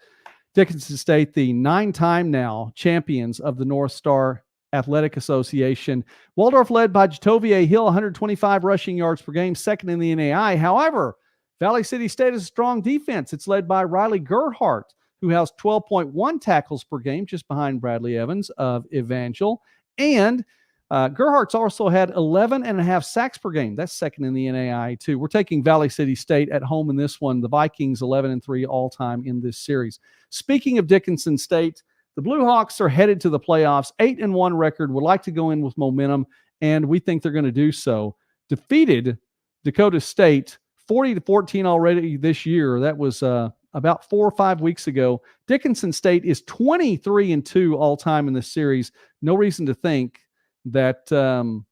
A: Dickinson State, the 9-time now champions of the North Star Athletic Association. Waldorf led by Jatovier Hill, 125 rushing yards per game, second in the NAI. However, Valley City State has a strong defense. It's led by Riley Gerhart, who has 12.1 tackles per game, just behind Bradley Evans of Evangel. And Gerhardt's also had 11.5 sacks per game. That's second in the NAI too. We're taking Valley City State at home in this one. The Vikings 11-3 all time in this series. Speaking of Dickinson State, the Blue Hawks are headed to the playoffs. 8-1 record. Would like to go in with momentum, and we think they're going to do so. Defeated Dakota State 40-14 already this year. That was about 4 or 5 weeks ago. Dickinson State is 23-2 all time in this series. No reason to think that the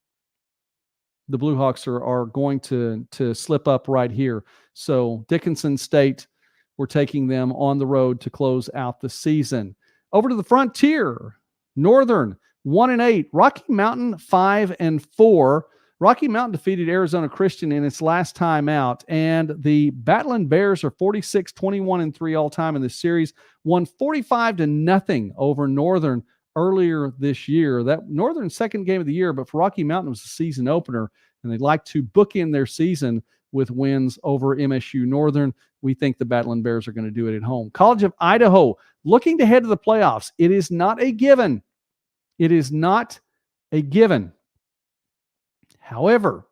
A: Blue Hawks are going to slip up right here. So Dickinson State, we're taking them on the road to close out the season. Over to the Frontier, Northern 1-8, Rocky Mountain 5-4. Rocky Mountain defeated Arizona Christian in its last time out, and the Battling Bears are 46-21-3 all time in this series. Won 45-0 over Northern earlier this year. That Northern second game of the year, but for Rocky Mountain was the season opener. and they'd like to bookend their season with wins over MSU Northern. We think the Battling Bears are going to do it at home. College of Idaho, looking to head to the playoffs. It is not a given. It is not a given. However,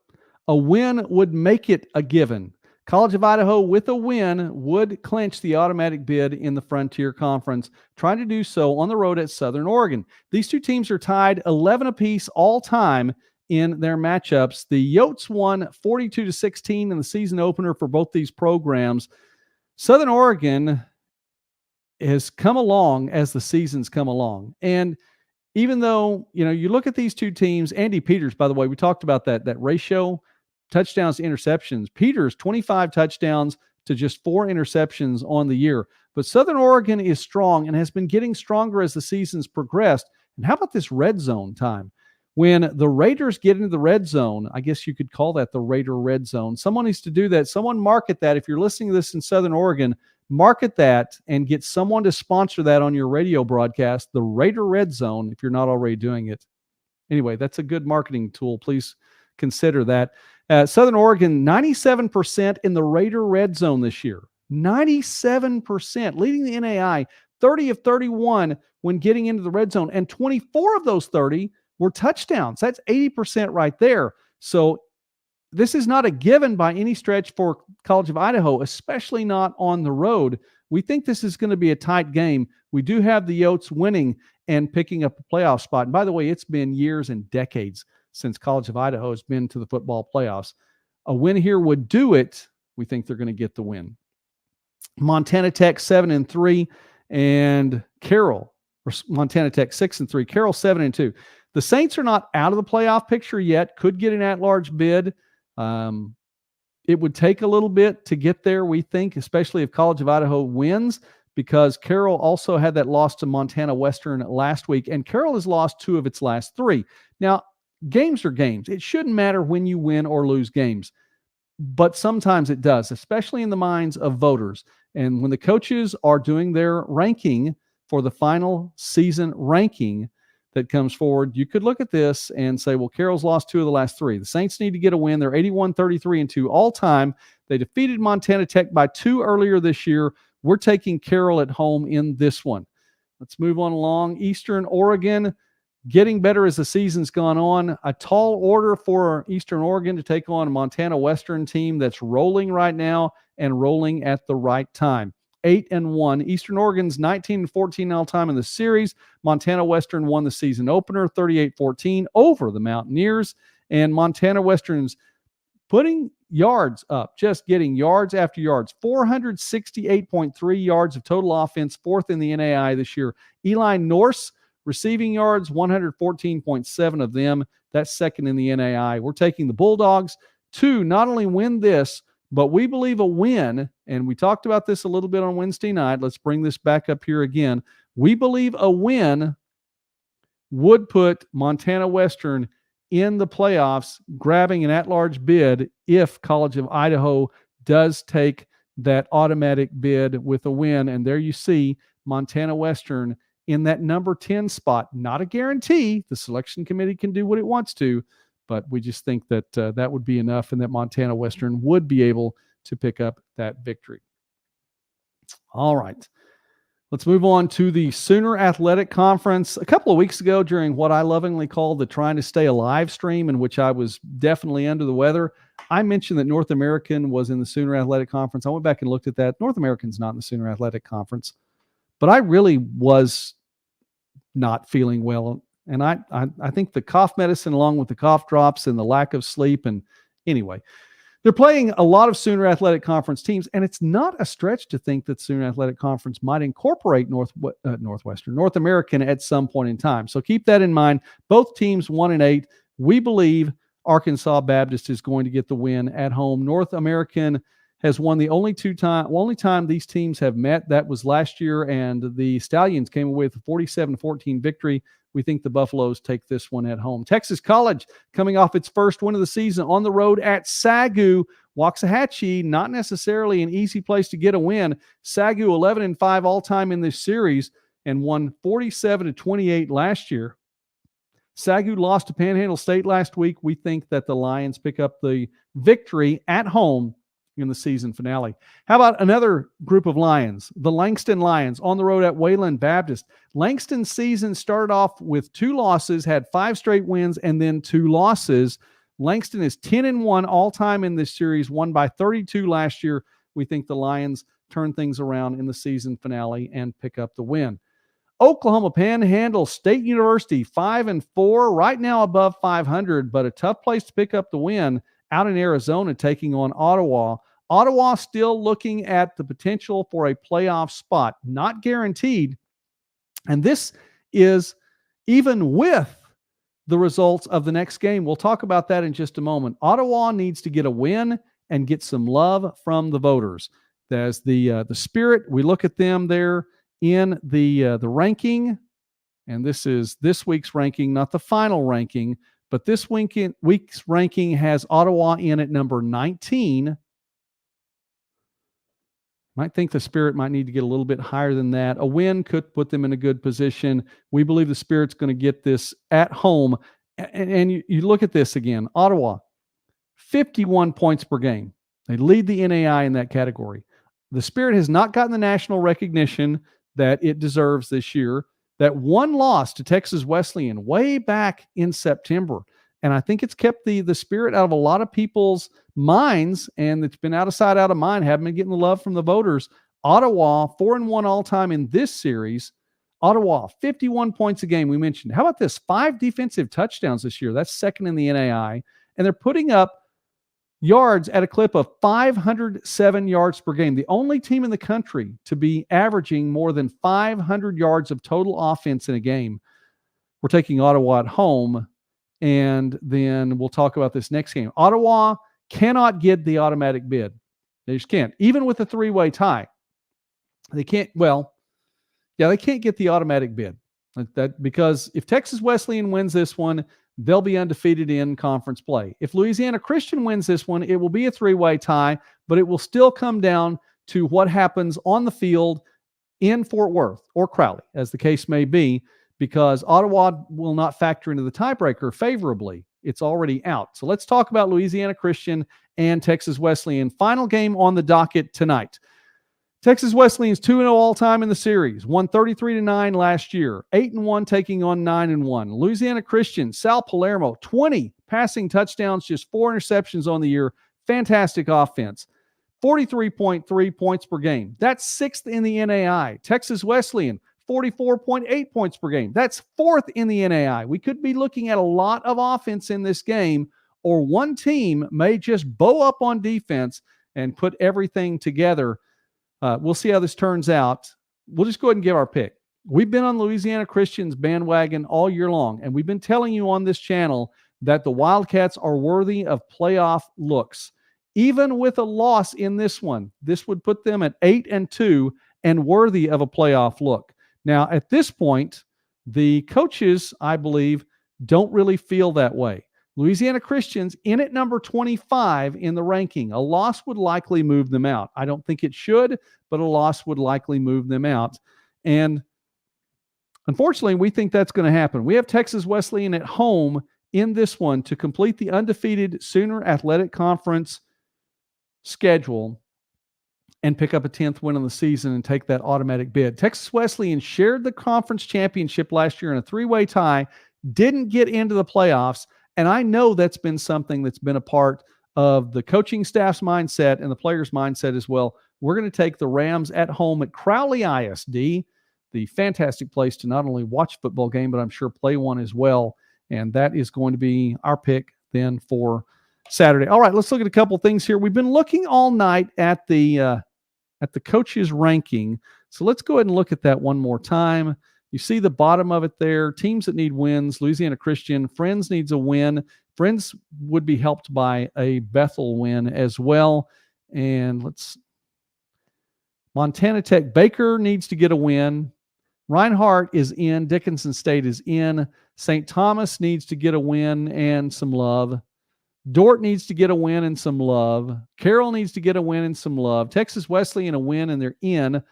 A: a win would make it a given. College of Idaho, with a win, would clinch the automatic bid in the Frontier Conference, trying to do so on the road at Southern Oregon. These two teams are tied 11 apiece all time in their matchups. The Yotes won 42-16 in the season opener for both these programs. Southern Oregon has come along as the season's come along. And even though, you look at these two teams, Andy Peters, by the way, we talked about that ratio, touchdowns to interceptions. Peters, 25 touchdowns to just 4 interceptions on the year. But Southern Oregon is strong and has been getting stronger as the season's progressed. And how about this red zone time? When the Raiders get into the red zone, I guess you could call that the Raider red zone. Someone needs to do that. Someone market that. If you're listening to this in Southern Oregon, market that and get someone to sponsor that on your radio broadcast, the Raider red zone, if you're not already doing it. Anyway, that's a good marketing tool. Please consider that. Southern Oregon, 97% in the Raider red zone this year. 97%, leading the NAIA, 30 of 31 when getting into the red zone. And 24 of those 30 were touchdowns. That's 80% right there. So this is not a given by any stretch for College of Idaho, especially not on the road. We think this is going to be a tight game. We do have the Yotes winning and picking up a playoff spot. And by the way, it's been years and decades since College of Idaho has been to the football playoffs. A win here would do it. We think they're going to get the win. Montana Tech 7-3, and Carroll, or Montana Tech 6-3, Carroll 7-2. The Saints are not out of the playoff picture yet. Could get an at-large bid. It would take a little bit to get there, we think, especially if College of Idaho wins, because Carroll also had that loss to Montana Western last week, and Carroll has lost 2 of its last 3. Now, games are games. It shouldn't matter when you win or lose games, but sometimes it does, especially in the minds of voters. And when the coaches are doing their ranking for the final season ranking that comes forward, you could look at this and say, well, Carroll's lost 2 of the last 3. The Saints need to get a win. They're 81-33-2 all time. They defeated Montana Tech by 2 earlier this year. We're taking Carroll at home in this one. Let's move on along. Eastern Oregon, getting better as the season's gone on. A tall order for Eastern Oregon to take on a Montana Western team that's rolling right now and rolling at the right time. 8-1. Eastern Oregon's 19-14 all time in the series. Montana Western won the season opener 38-14 over the Mountaineers. And Montana Western's putting yards up, just getting yards after yards. 468.3 yards of total offense, 4th in the NAIA this year. Eli Norse, receiving yards, 114.7 of them. That's 2nd in the NAIA. We're taking the Bulldogs to not only win this, but we believe a win, and we talked about this a little bit on Wednesday night. Let's bring this back up here again. We believe a win would put Montana Western in the playoffs, grabbing an at-large bid if College of Idaho does take that automatic bid with a win. And there you see Montana Western in that number 10 spot. Not a guarantee. The selection committee can do what it wants to, but we just think that that would be enough and that Montana Western would be able to pick up that victory. All right. Let's move on to the Sooner Athletic Conference. A couple of weeks ago, during what I lovingly call the Trying to Stay Alive stream, in which I was definitely under the weather, I mentioned that North American was in the Sooner Athletic Conference. I went back and looked at that. North American's not in the Sooner Athletic Conference, but I really was not feeling well. And I think the cough medicine, along with the cough drops and the lack of sleep, and anyway, they're playing a lot of Sooner Athletic Conference teams, and it's not a stretch to think that Sooner Athletic Conference might incorporate North American at some point in time. So keep that in mind. Both teams 1-8. We believe Arkansas Baptist is going to get the win at home. North American has won the only time these teams have met. That was last year, and the Stallions came away with a 47-14 victory. We think the Buffaloes take this one at home. Texas College coming off its first win of the season on the road at Sagu. Waxahachie, not necessarily an easy place to get a win. Sagu 11-5 all time in this series and won 47-28 last year. Sagu lost to Panhandle State last week. We think that the Lions pick up the victory at home in the season finale. How about another group of Lions? The Langston Lions on the road at Wayland Baptist. Langston's season started off with 2 losses, had 5 straight wins, and then 2 losses. Langston is 10-1 all-time in this series, won by 32 last year. We think the Lions turn things around in the season finale and pick up the win. Oklahoma Panhandle State University, 5-4, right now above 500, but a tough place to pick up the win out in Arizona, taking on Ottawa. Ottawa still looking at the potential for a playoff spot, not guaranteed. And this is even with the results of the next game. We'll talk about that in just a moment. Ottawa needs to get a win and get some love from the voters. There's the Spirit. We look at them there in the ranking, and this is this week's ranking, not the final ranking, but this week's ranking has Ottawa in at number 19. Might think the Spirit might need to get a little bit higher than that. A win could put them in a good position. We believe the Spirit's going to get this at home. And you look at this again. Ottawa, 51 points per game. They lead the NAIA in that category. The Spirit has not gotten the national recognition that it deserves this year. That one loss to Texas Wesleyan way back in September. And I think it's kept the Spirit out of a lot of people's minds, and it's been out of sight, out of mind, haven't been getting the love from the voters. Ottawa, 4-1 all-time in this series. Ottawa, 51 points a game, we mentioned. How about this? 5 defensive touchdowns this year. That's second in the NAIA. And they're putting up yards at a clip of 507 yards per game. The only team in the country to be averaging more than 500 yards of total offense in a game. We're taking Ottawa at home, and then we'll talk about this next game. Ottawa cannot get the automatic bid. They just can't. Even with a 3-way tie, they can't. Well, yeah, they can't get the automatic bid. Because if Texas Wesleyan wins this one, they'll be undefeated in conference play. If Louisiana Christian wins this one, it will be a 3-way tie, but it will still come down to what happens on the field in Fort Worth or Crowley, as the case may be, because Ottawa will not factor into the tiebreaker favorably. It's already out. So let's talk about Louisiana Christian and Texas Wesleyan. Final game on the docket tonight. Texas Wesleyan's 2-0 all-time in the series, won 33-9 last year, 8-1 taking on 9-1. Louisiana Christian, Sal Palermo, 20 passing touchdowns, just 4 interceptions on the year. Fantastic offense. 43.3 points per game. That's 6th in the NAIA. Texas Wesleyan, 44.8 points per game. That's 4th in the NAIA. We could be looking at a lot of offense in this game, or one team may just bow up on defense and put everything together. We'll see how this turns out. We'll just go ahead and give our pick. We've been on Louisiana Christian's bandwagon all year long, and we've been telling you on this channel that the Wildcats are worthy of playoff looks. Even with a loss in this one, this would put them at 8-2 and worthy of a playoff look. Now, at this point, the coaches, I believe, don't really feel that way. Louisiana Christian's in at number 25 in the ranking. A loss would likely move them out. I don't think it should, but a loss would likely move them out. And unfortunately, we think that's going to happen. We have Texas Wesleyan at home in this one to complete the undefeated Sooner Athletic Conference schedule and pick up a 10th win of the season and take that automatic bid. Texas Wesleyan shared the conference championship last year in a 3-way tie, didn't get into the playoffs. And I know that's been something that's been a part of the coaching staff's mindset and the players' mindset as well. We're going to take the Rams at home at Crowley ISD, the fantastic place to not only watch a football game, but I'm sure play one as well. And that is going to be our pick then for Saturday. All right, let's look at a couple things here. We've been looking all night at the coaches' ranking. So let's go ahead and look at that one more time. You see the bottom of it there. Teams that need wins. Louisiana Christian. Friends needs a win. Friends would be helped by a Bethel win as well. And Montana Tech. Baker needs to get a win. Reinhardt is in. Dickinson State is in. St. Thomas needs to get a win and some love. Dort needs to get a win and some love. Carroll needs to get a win and some love. Texas Wesleyan a win and they're in.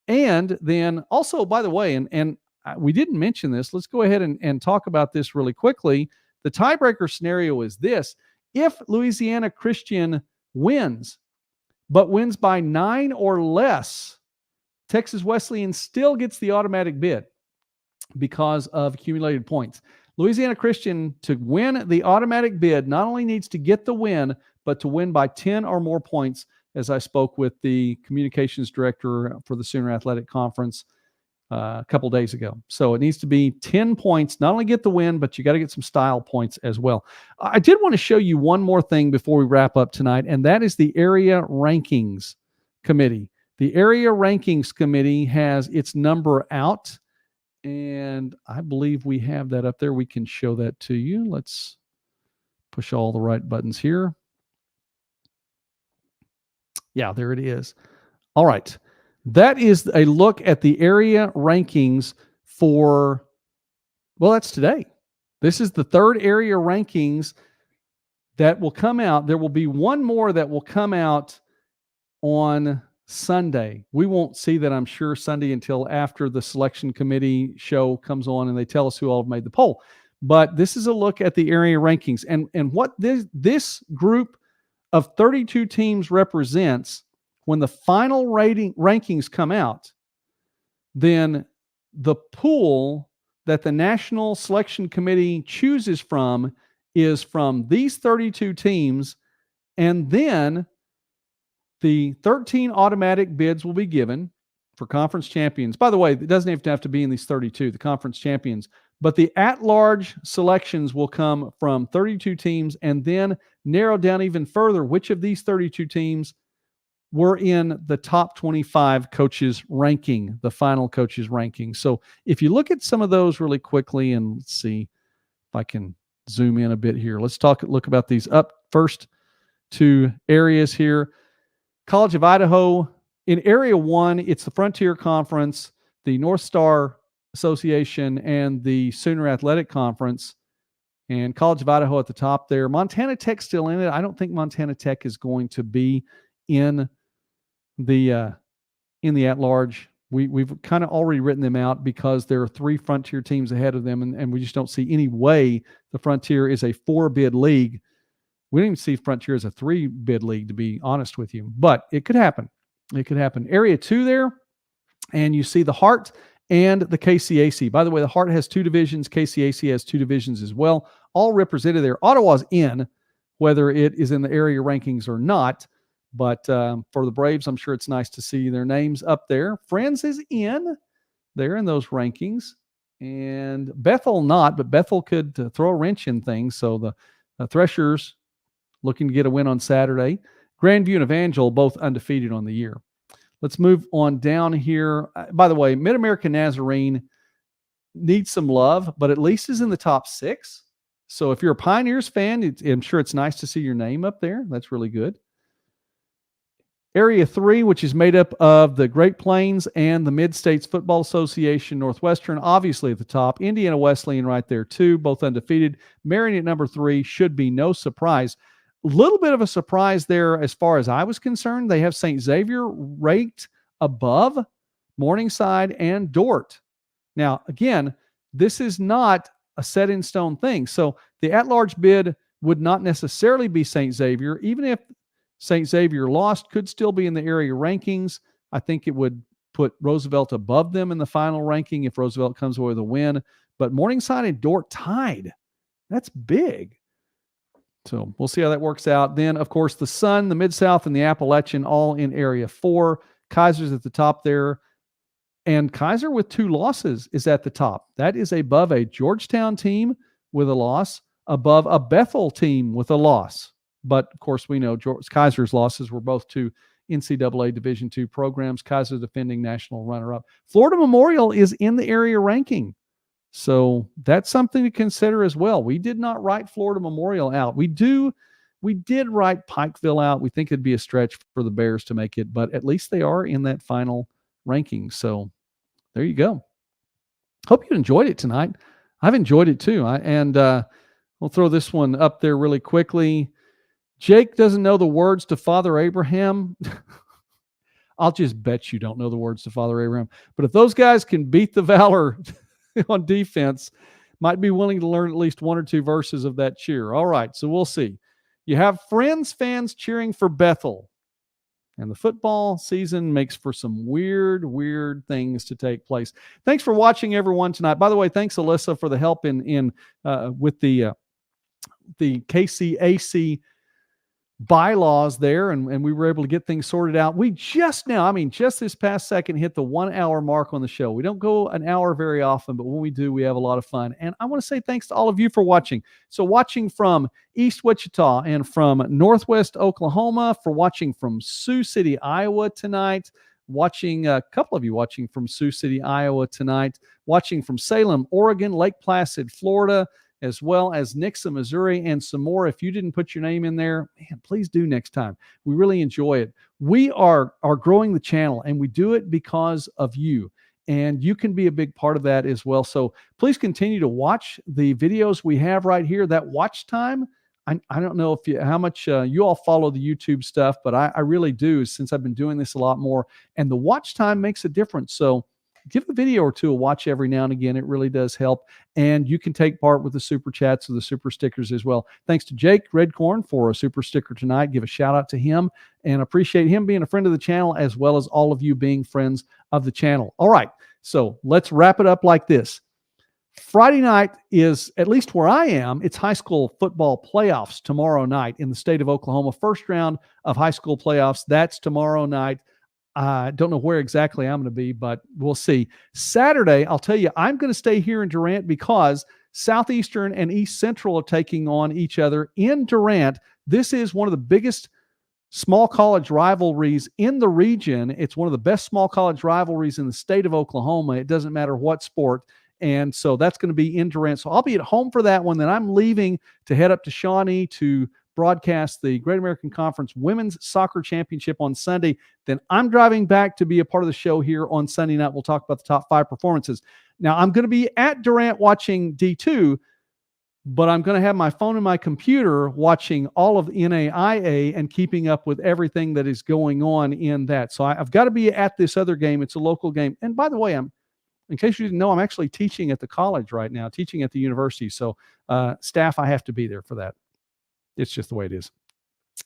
A: And then also, by the way, and we didn't mention this. Let's go ahead and talk about this really quickly. The tiebreaker scenario is this. If Louisiana Christian wins, but wins by 9 or less, Texas Wesleyan still gets the automatic bid because of accumulated points. Louisiana Christian, to win the automatic bid, not only needs to get the win, but to win by 10 or more points, as I spoke with the communications director for the Sooner Athletic Conference a couple days ago. So it needs to be 10 points, not only get the win, but you got to get some style points as well. I did want to show you one more thing before we wrap up tonight, and that is the Area Rankings Committee. The Area Rankings Committee has its number out, and I believe we have that up there. We can show that to you. Let's push all the right buttons here. Yeah, there it is. All right. That is a look at the area rankings for, well, that's today. This is the third area rankings that will come out. There will be one more that will come out on Sunday. We won't see that, I'm sure, Sunday until after the selection committee show comes on and they tell us who all have made the poll. But this is a look at the area rankings. And what this group of 32 teams represents. When the final rankings come out, then the pool that the National Selection Committee chooses from is from these 32 teams, and then the 13 automatic bids will be given for conference champions. By the way, it doesn't even have to be in these 32, the conference champions, but the at-large selections will come from 32 teams and then narrow down even further which of these 32 teams were in the top 25 coaches ranking, the final coaches ranking. So if you look at some of those really quickly, and let's see if I can zoom in a bit here. Let's look about these up first two areas here. College of Idaho, in Area 1, it's the Frontier Conference, the North Star Association, and the Sooner Athletic Conference. And College of Idaho at the top there. Montana Tech still in it. I don't think Montana Tech is going to be in the at-large. We've kind of already written them out because there are 3 Frontier teams ahead of them, and we just don't see any way the Frontier is a 4-bid league. We don't even see Frontier as a 3-bid league, to be honest with you, but it could happen. It could happen. Area 2 there, and you see the Hart and the KCAC. By the way, the Hart has 2 divisions. KCAC has 2 divisions as well, all represented there. Ottawa's in, whether it is in the area rankings or not. But for the Braves, I'm sure it's nice to see their names up there. Friends is in there in those rankings. And Bethel not, but Bethel could throw a wrench in things. So the Threshers looking to get a win on Saturday. Grandview and Evangel both undefeated on the year. Let's move on down here. By the way, Mid-American Nazarene needs some love, but at least is in the top 6. So if you're a Pioneers fan, I'm sure it's nice to see your name up there. That's really good. Area 3, which is made up of the Great Plains and the Mid-States Football Association, Northwestern, obviously at the top. Indiana Wesleyan right there too, both undefeated. Marion at number 3 should be no surprise. A little bit of a surprise there as far as I was concerned. They have St. Xavier ranked above Morningside and Dordt. Now, again, this is not a set-in-stone thing. So the at-large bid would not necessarily be St. Xavier, even if St. Xavier lost, could still be in the area rankings. I think it would put Roosevelt above them in the final ranking if Roosevelt comes away with a win. But Morningside and Dordt tied. That's big. So we'll see how that works out. Then, of course, the Sun, the Mid-South, and the Appalachian all in Area 4. Kaiser's at the top there. And Kaiser with 2 losses is at the top. That is above a Georgetown team with a loss, above a Bethel team with a loss. But, of course, we know Kaiser's losses were both to NCAA Division II programs. Kaiser defending national runner-up. Florida Memorial is in the area ranking. So that's something to consider as well. We did not write Florida Memorial out. We did write Pikeville out. We think it'd be a stretch for the Bears to make it, but at least they are in that final ranking. So there you go. Hope you enjoyed it tonight. I've enjoyed it too. We'll throw this one up there really quickly. Jake doesn't know the words to Father Abraham. I'll just bet you don't know the words to Father Abraham. But if those guys can beat the Valor on defense might be willing to learn at least one or two verses of that cheer. All right, so we'll see. You have Friends fans cheering for Bethel. And the football season makes for some weird, weird things to take place. Thanks for watching, everyone, tonight. By the way, thanks, Alyssa, for the help with the KCAC bylaws there, and we were able to get things sorted out. We just this past second, hit the 1 hour mark on the show. We don't go an hour very often, but when we do, we have a lot of fun. And I want to say thanks to all of you for watching. So watching from East Wichita and from Northwest Oklahoma, for watching from Sioux City, Iowa tonight, watching a couple of you watching from Sioux City, Iowa tonight, watching from Salem, Oregon, Lake Placid, Florida, as well as Nixa, Missouri, and some more. If you didn't put your name in there, man, please do next time. We really enjoy it. We are growing the channel, and we do it because of you. And you can be a big part of that as well. So please continue to watch the videos we have right here. That watch time, I don't know how much you all follow the YouTube stuff, but I really do, since I've been doing this a lot more. And the watch time makes a difference. So give the video or two a watch every now and again. It really does help. And you can take part with the super chats or the super stickers as well. Thanks to Jake Redcorn for a super sticker tonight. Give a shout out to him, and appreciate him being a friend of the channel, as well as all of you being friends of the channel. All right, so let's wrap it up like this. Friday night is, at least where I am, it's high school football playoffs tomorrow night in the state of Oklahoma. First round of high school playoffs. That's tomorrow night. I don't know where exactly I'm going to be, but we'll see. Saturday, I'll tell you, I'm going to stay here in Durant because Southeastern and East Central are taking on each other in Durant. This is one of the biggest small college rivalries in the region. It's one of the best small college rivalries in the state of Oklahoma. It doesn't matter what sport. And so that's going to be in Durant. So I'll be at home for that one. Then I'm leaving to head up to Shawnee to broadcast the Great American Conference Women's Soccer Championship on Sunday. Then I'm driving back to be a part of the show here on Sunday night. We'll talk about the top 5 performances. Now, I'm going to be at Durant watching D2, but I'm going to have my phone and my computer watching all of NAIA and keeping up with everything that is going on in that. So I've got to be at this other game. It's a local game. And by the way, in case you didn't know, I'm actually teaching at the college right now, teaching at the university. So staff, I have to be there for that. It's just the way it is.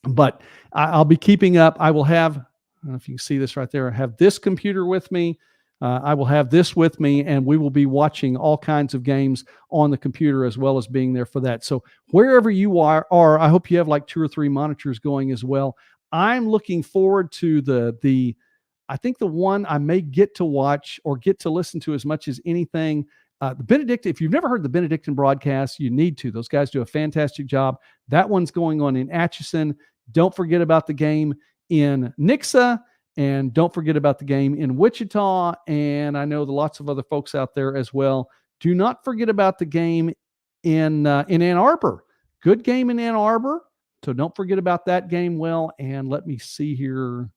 A: But I'll be keeping up. I will have, I don't know if you can see this right there, I have this computer with me. I will have this with me, and we will be watching all kinds of games on the computer as well as being there for that. So wherever you are, I hope you have like 2 or 3 monitors going as well. I'm looking forward to I think the one I may get to watch or get to listen to as much as anything, the Benedict. If you've never heard the Benedictine broadcast, you need to. Those guys do a fantastic job. That one's going on in Atchison. Don't forget about the game in Nixa, and don't forget about the game in Wichita. And I know lots of other folks out there as well. Do not forget about the game in Ann Arbor. Good game in Ann Arbor. So don't forget about that game. Well, and let me see here.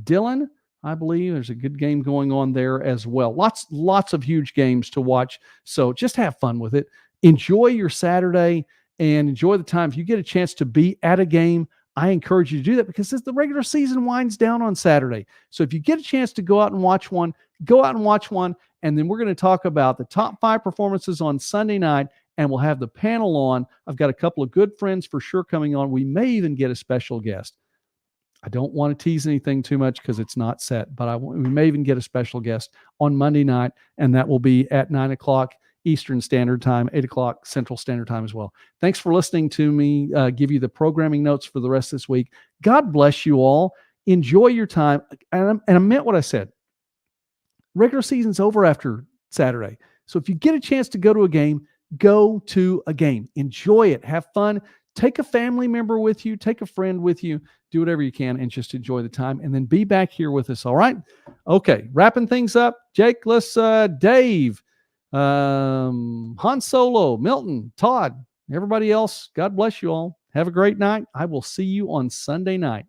A: Dillon, I believe there's a good game going on there as well. Lots of huge games to watch. So just have fun with it. Enjoy your Saturday and enjoy the time. If you get a chance to be at a game, I encourage you to do that, because the regular season winds down on Saturday. So if you get a chance to go out and watch one, go out and watch one. And then we're going to talk about the top 5 performances on Sunday night, and we'll have the panel on. I've got a couple of good friends for sure coming on. We may even get a special guest. I don't want to tease anything too much because it's not set, but we may even get a special guest on Monday night, and that will be at 9 o'clock Eastern Standard Time, 8 o'clock Central Standard Time as well. Thanks for listening to me give you the programming notes for the rest of this week. God bless you all. Enjoy your time. And I meant what I said. Regular season's over after Saturday. So if you get a chance to go to a game, go to a game. Enjoy it. Have fun. Take a family member with you. Take a friend with you. Do whatever you can and just enjoy the time. And then be back here with us. All right? Okay. Wrapping things up. Jake, Dave, Han Solo, Milton, Todd, everybody else. God bless you all. Have a great night. I will see you on Sunday night.